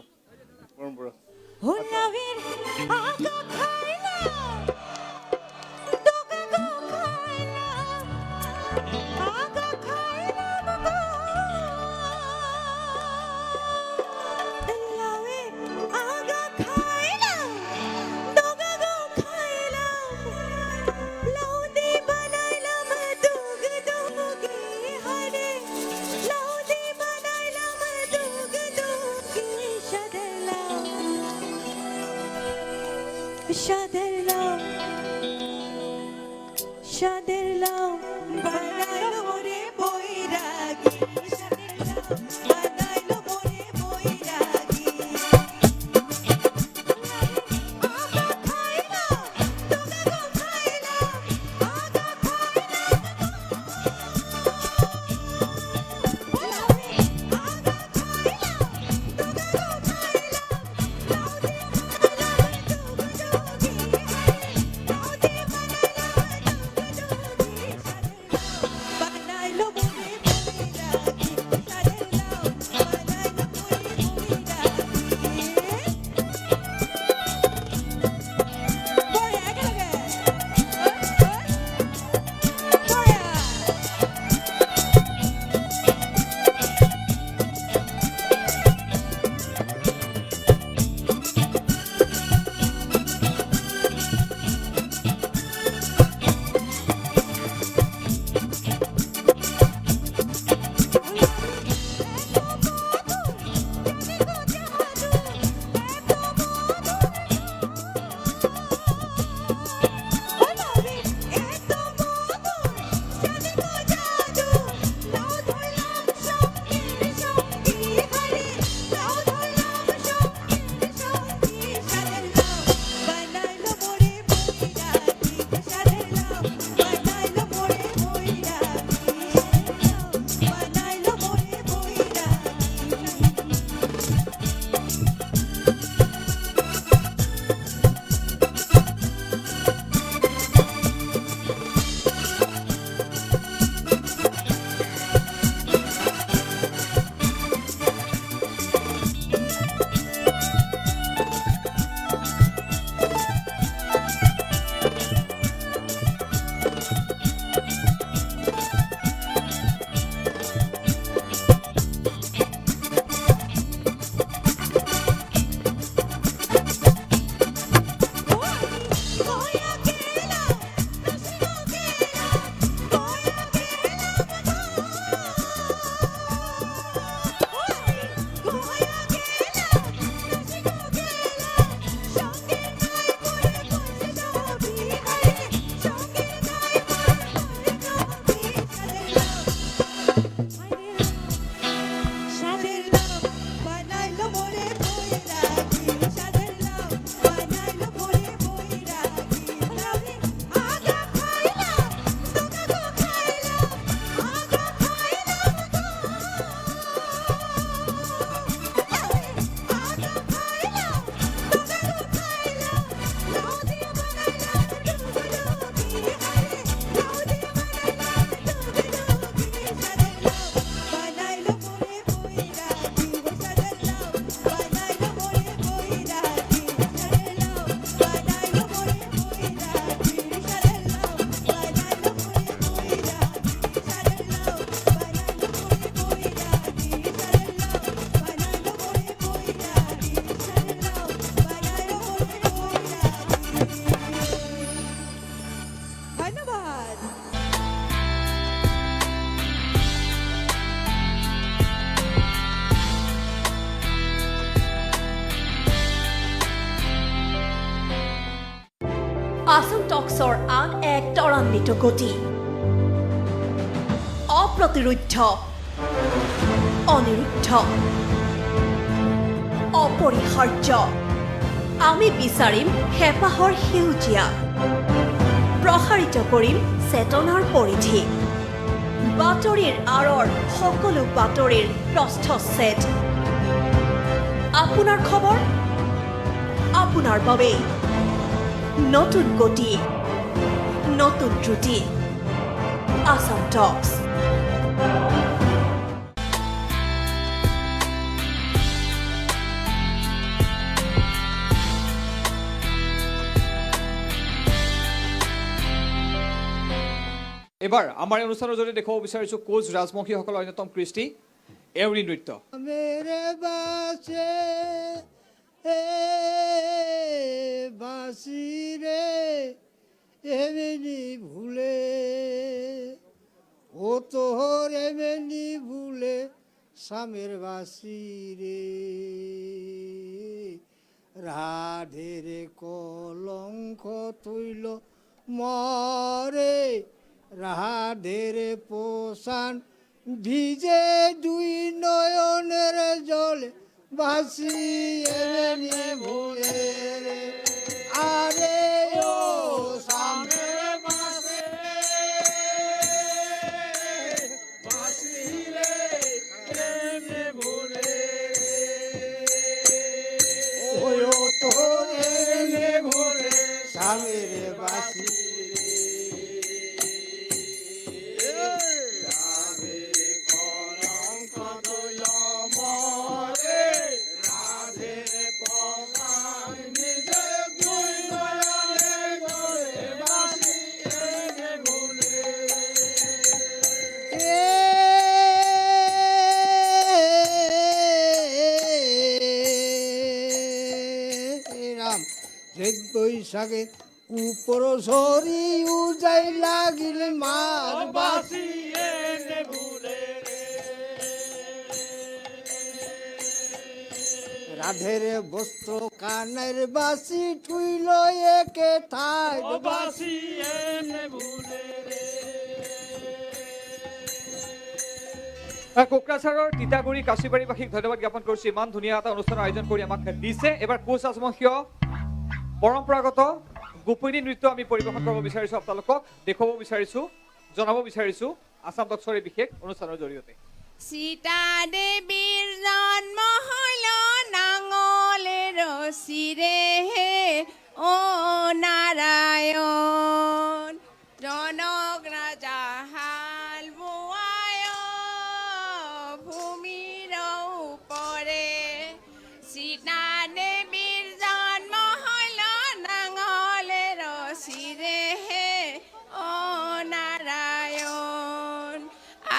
পৰম্পৰা। আসাম টক্সৰ আন এক ত্বৰান্বিত গতি অপ্ৰতিৰোধ্য অনিৰুদ্ধ অপৰিহাৰ্য আমি বিচাৰিম হেঁপাহৰ সেউজীয়া প্ৰসাৰিত কৰিম চেতনাৰ পৰিধি বাতৰিৰ আঁৰৰ সকলো বাতৰিৰ প্ৰস্থচ্ছেদ আপোনাৰ খবৰ আপোনাৰ বাবে নতুন গতি নতুন দ্ৰুতি আসাম টক্স এবাৰ আমাৰ এই অনুষ্ঠানৰ জৰিয়তে দেখুৱাব বিচাৰিছোঁ কোচ ৰাজবংশীসকলৰ অন্যতম কৃষ্টি এউৰি নৃত্য मेरे बासे ए बासी रे एमनी भूले ओ तोहर एमनी भूले सामेर बासी रे राधेर कलंक तुइल मरे রাধের পোষান ভিজে দুই নয়নের জলে ভাসিয়ে ভুলে রে আরে ও সামনে বাসে ভাসিলে এমনি ভুলে ওই ও তো এমনি ভুলে সামনে বাসি বৈশাখে উপর সরি উজাই লাগিল মাছ বাসি রাধের বস্ত্র কানের বাসি ঠুইল একে ঠাই বাসি কোকৰাঝাৰৰ তিতাগুৰি কাশীবাৰীবাসীক ধন্যবাদ জ্ঞাপন কৰিছোঁ ইমান ধুনীয়া এটা অনুষ্ঠানৰ আয়োজন কৰি আমাক দিছে এবাৰ কোচ ৰাজবংশীয় পৰম্পৰাগত গোপিনী নৃত্য আমি পৰিৱেশন কৰিব বিচাৰিছোঁ আপোনালোকক দেখুৱাব বিচাৰিছোঁ জনাব বিচাৰিছোঁ আসাম টক্সৰ বিশেষ অনুষ্ঠানৰ জৰিয়তে সীতা দেৱীৰ জন্ম হল নাঙলে ৰচিৰে ও নাৰায়ণ জনক ৰাজা হাল বোৱায় ভূমিৰ ওপৰে সীতা দেৱীৰ জন্ম হল নাঙলে ৰচিৰে ও নাৰায়ণ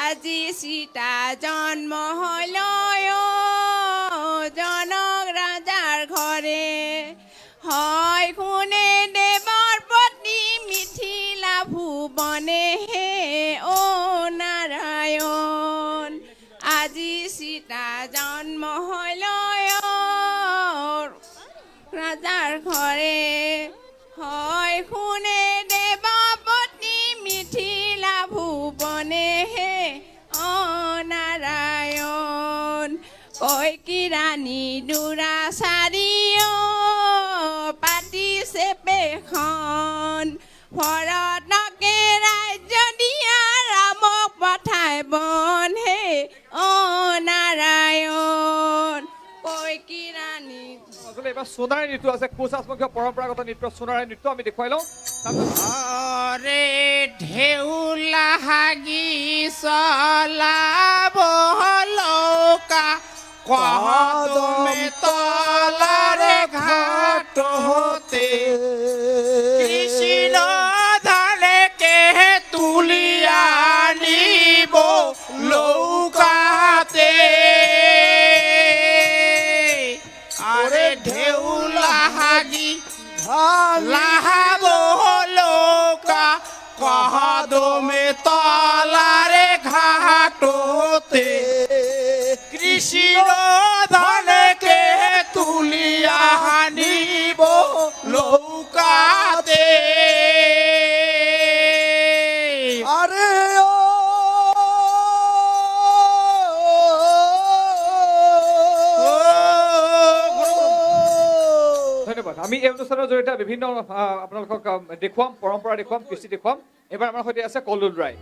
আজি সীতা জন্ম হল জনক ৰাজাৰ ঘৰে হয় কোনে দেৱৰ পত্নী মিথিলা ভুৱনে ও নাৰায়ণ আজি সীতা জন্ম হল ৰাজাৰ ঘৰে হয় কোনে দেৱৰ পত্নী মিথিলা ভুৱনে ও নাৰায়ণ কৈকি ৰাণী দুৰাচাৰিও পাতিছে পেখন ভৰতকে ৰাজ্য দিয়া ৰামক পঠাই বন ও নাৰায়ণ কৈকি ৰাণী আসলে এবাৰ সোণাৰী নৃত্য আছে কোচ ৰাজবংশীয় পৰম্পৰাগত নৃত্য সোণাৰী নৃত্য আমি দেখুৱাই লওঁ অৰে ঢেউলা হাগি চলাব লৌকা কহদমে তলাৰে ঘাট হতে কৃষ্ণ ধানেকে তুলি আনিব লৌকাতে আৰে ঢেউলা হাগি লাহাব লৌকা কহদমে তলাৰে ঘাটতে কৃষ্ণ ধনেকে তুলি আনিব লৌকাতে আমি এই অনুষ্ঠানৰ জৰিয়তে বিভিন্ন আপোনালোকক দেখুৱাম, পৰম্পৰা দেখুৱাম, কৃষ্টি দেখুৱাম। এবাৰ আমাৰ সৈতে আছে কল্লোল ৰায়।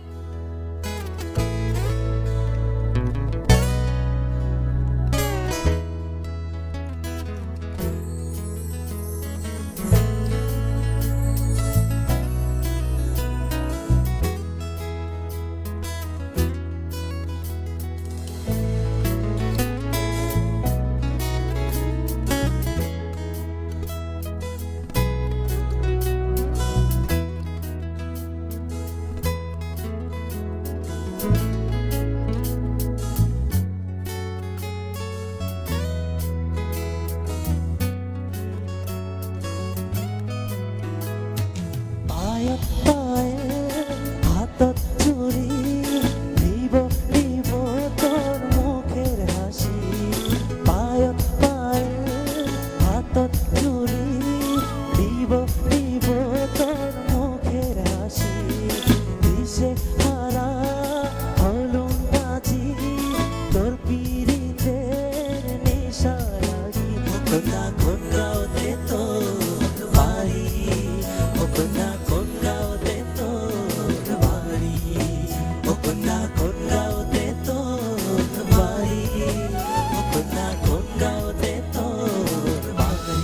হাতত চুৰি দিব দিব তোৰ মুখেৰ হাসি পায়ত পায় হাতত চুৰি দিব দিব তোৰ মুখের হাসি দিশে হারা হলুম আজি তোর পিরিতের নেশা লাগি কোনা কোনগাঁওতে তোর বাড়ি কোনা কোনগাঁওতে তোর বাড়ি কোনা কোনগাঁওতে তোর বাড়ি কোনা কোনগাঁওতে তোর বাড়ি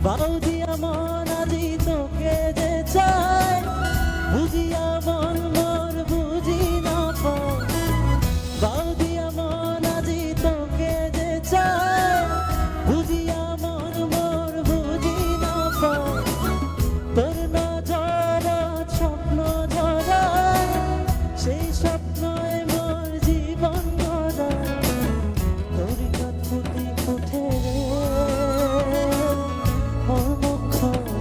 বাউদিয়া মন আজি তোকে যে চায় বুঝিয়া মন মোর বুঝি না পায় বাউদিয়া মন আজি তোকে যে চায় বুঝিয়া মন মোর বুঝি না পায় তোর নজর স্বপ্ন ধরায় সেই স্বপ্নয় মোর জীবন গড়ায় তোর ফুটি উঠে রে মোর মুখ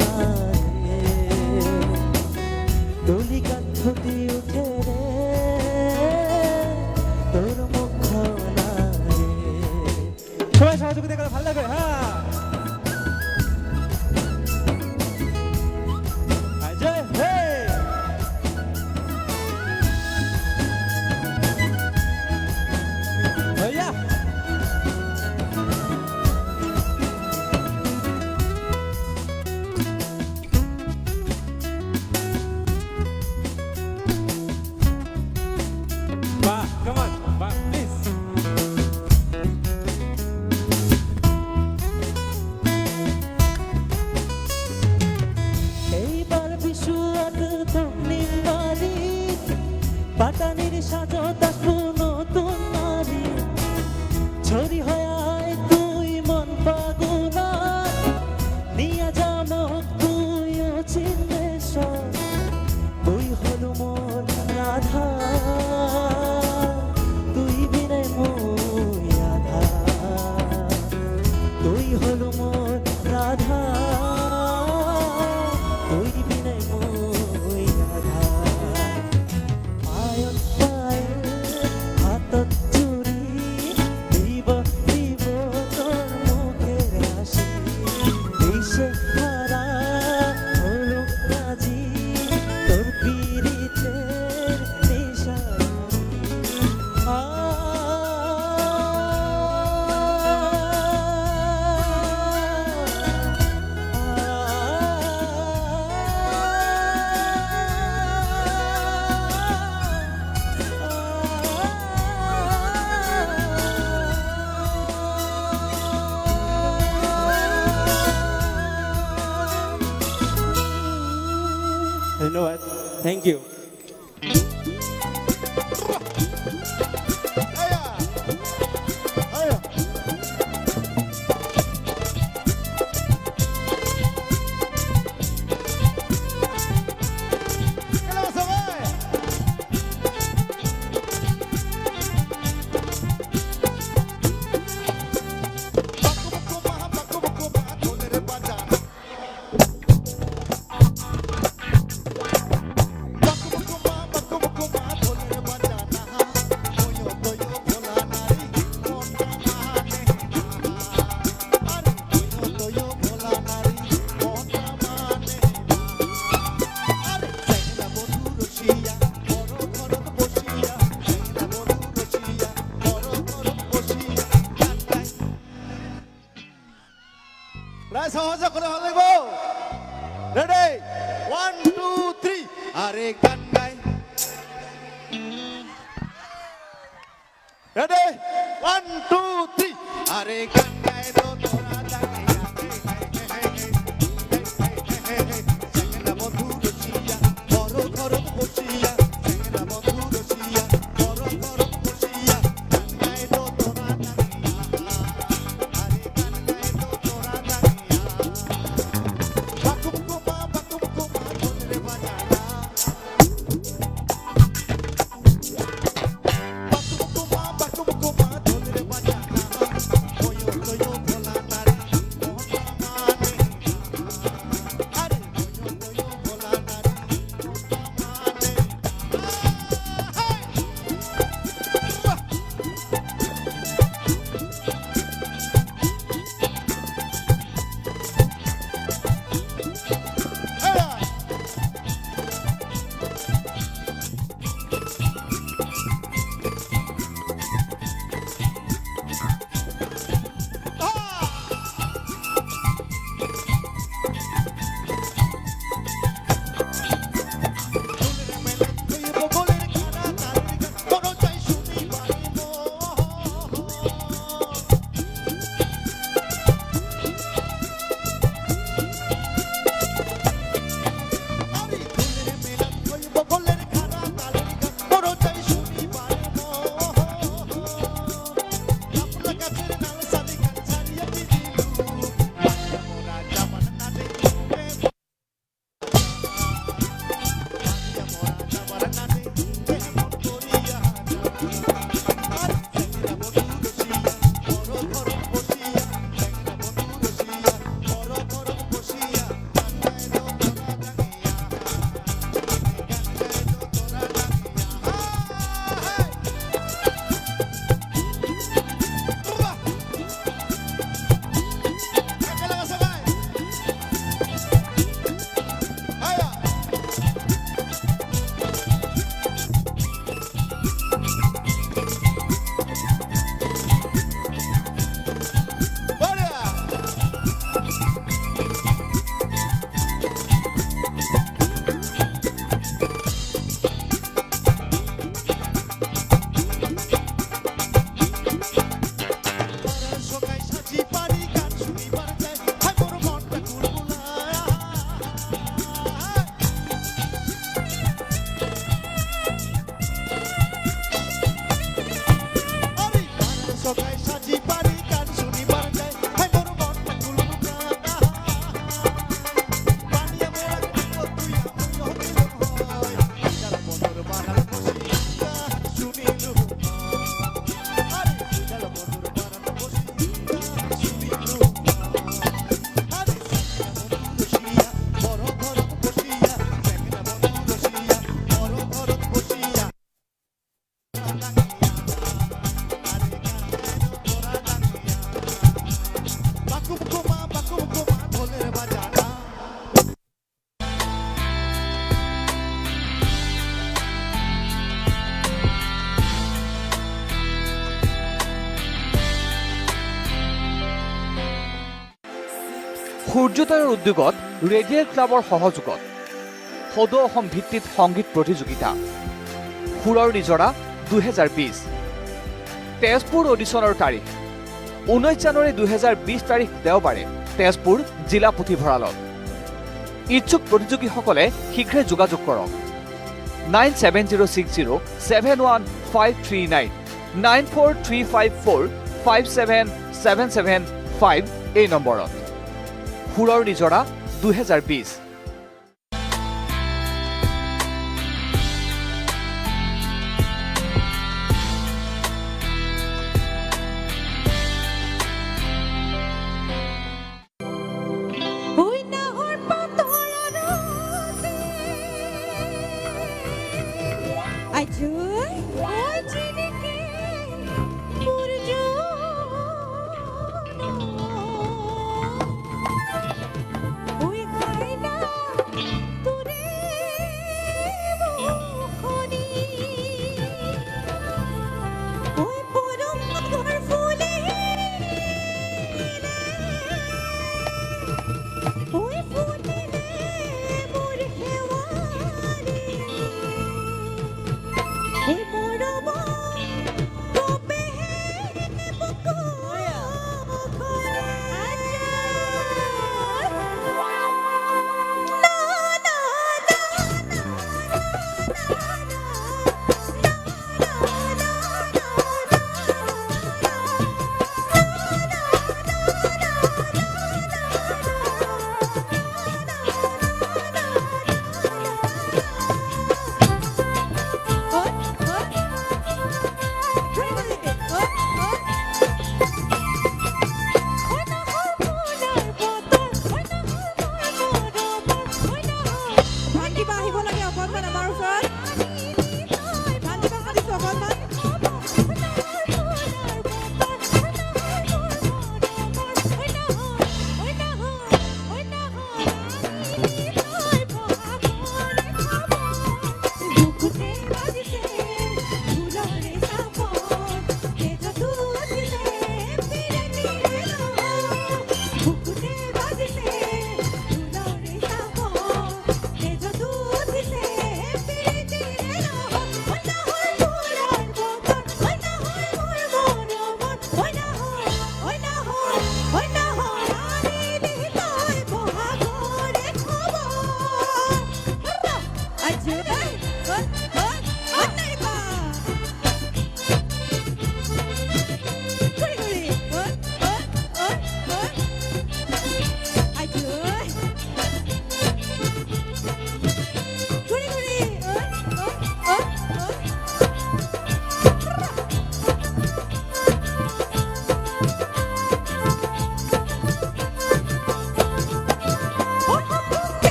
নারে দলি ফুটি উঠে রে তোর মুখ নারে সবাই সহযোগিতা করে ভালো লাগবে হ্যাঁ জয় হে भैया Ba, come on, Ba, please. এইবার বিশুয়াত তন্নির বাড়ি পাটানির সাজতা নতুন নারী ঝরি হয় তুই মন পাগুনা নিয়া যামক তুই চিন্দেশ্বর তুই হলো মোর রাধা তুই বিনে মই রাধা তুই হলো মোর রাধা তুই বিনে মই রাধা পায়ত পায় হাতত চুরি দিব দিব তোর মুখের হাসি দিশে হারা হলো কাজী তোর পিরিতের নেশা ধন্যবাদ, থ্যাংক ইউ। Baku 2 3 আরে গান গাই রেডি 1 2 3 আরে গান গাই তো তোরা জাগে সেনা বন্ধু রসিয়া বড় ঘর বসিয়া সেনা বন্ধু রসিয়া বড় ঘর বসিয়া গান গাই তো তোরা সূৰ্যোদয়ৰ উদ্যোগত ৰেডিয়েল ক্লাবৰ সহযোগত সদৌ অসম ভিত্তিত সংগীত প্ৰতিযোগিতা সুৰৰ নিজৰা 2020 তেজপুৰ অডিশ্যনৰ তাৰিখ 19 জানুৱাৰী 2020 তাৰিখ দেওবাৰে তেজপুৰ জিলা পুথিভঁৰালত ইচ্ছুক প্ৰতিযোগীসকলে শীঘ্ৰে যোগাযোগ কৰক 9706071539 9435457775 এই নম্বৰত সুৰৰ নিজৰা 2020 Oi,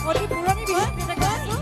অতি পুৰণি বিহু এটা গাইছোঁ।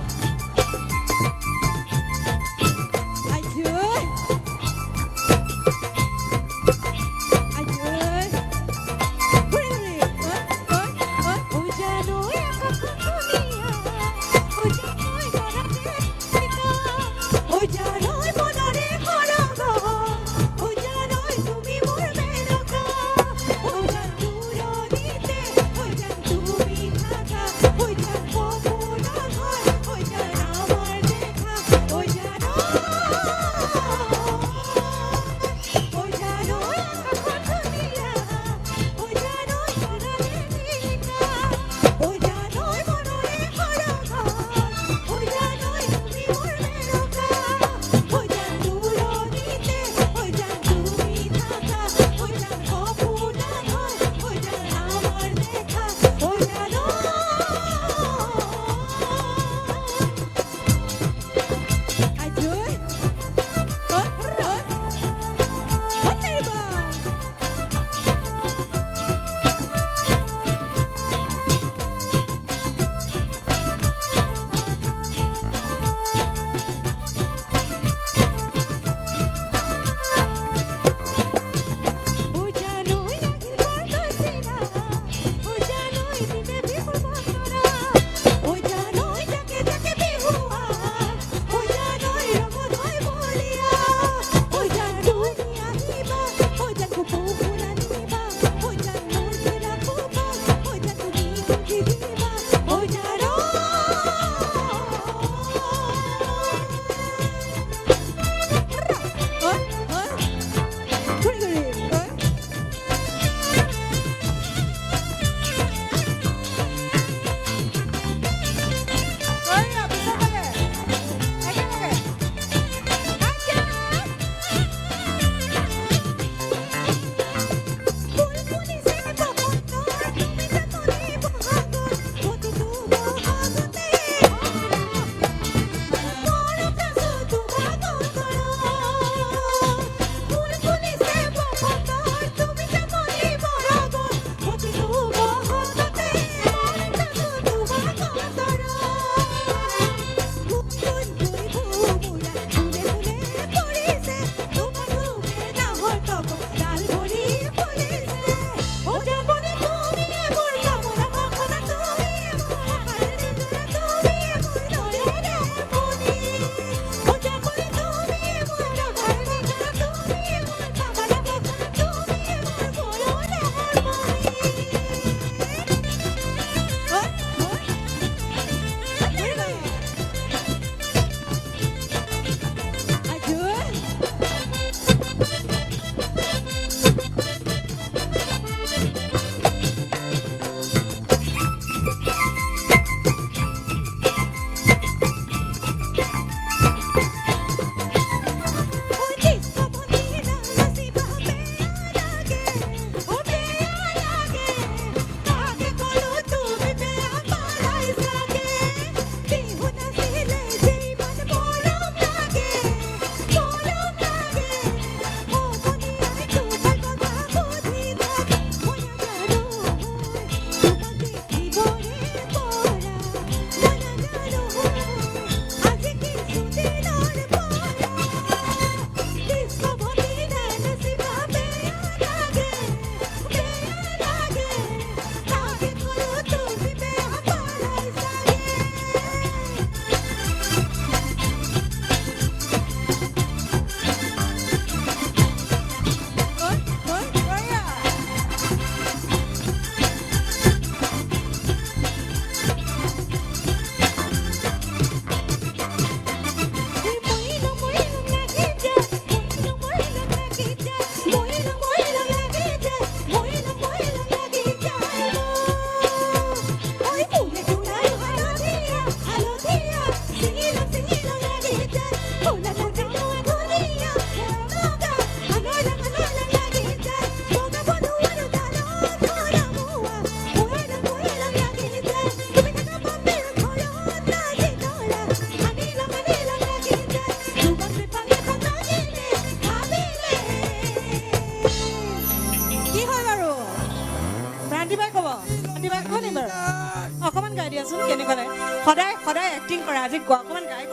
দিয়াচোন কেনেকুৱা লাগে সদায় সদায় এক্টিং কৰা আজি অকণমান গাই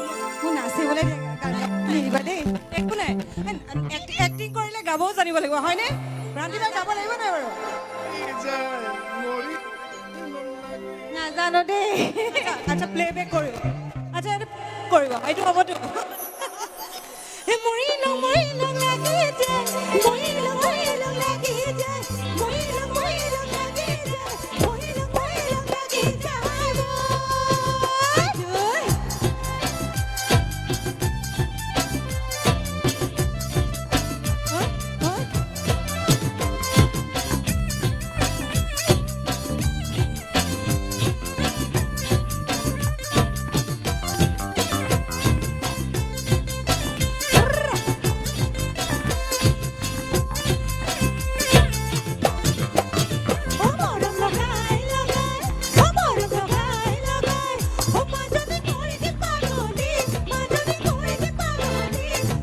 মোৰ নাচিবলৈ নিদিবা দেই একো নাই এক্টিং কৰিলে গাবও জানিব লাগিব হয়নে ভ্ৰান্তি বাই গাব লাগিব নাই বাৰু নাজানো দেই আচ্ছা প্লেবেক কৰিব আচ্ছা এইটো কৰিব এইটো হ'বতো মৰিলো মৰিলো লাগি যায় মৰিলো মৰিলো লাগি যায় মৰিলো মৰিলো লাগি যায় মৰিলো মৰিলো লাগি যায়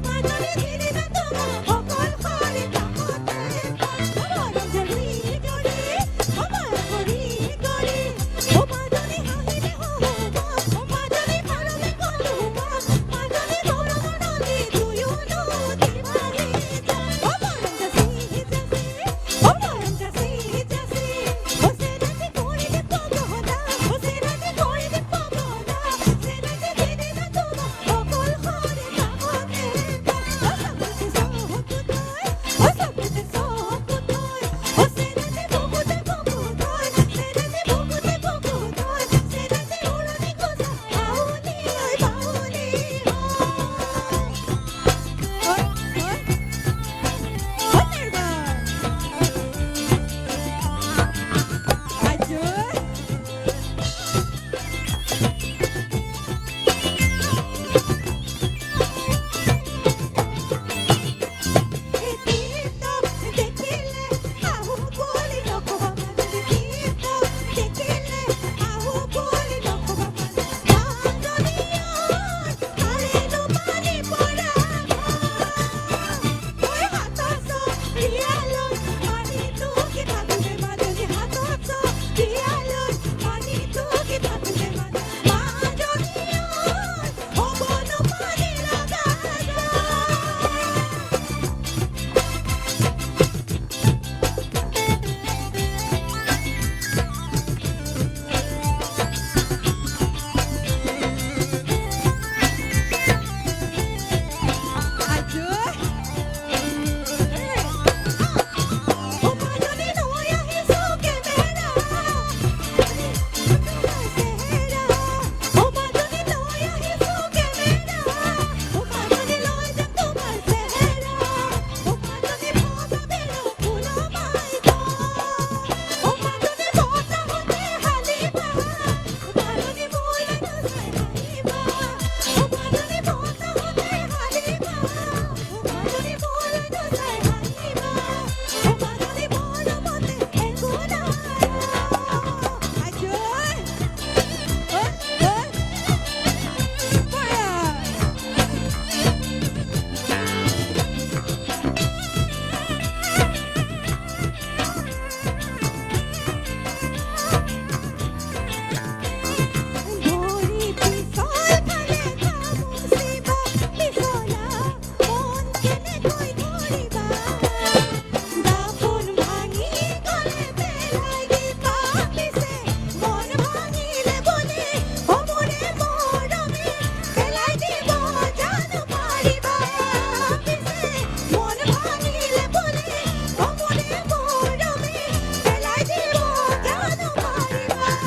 মাজনী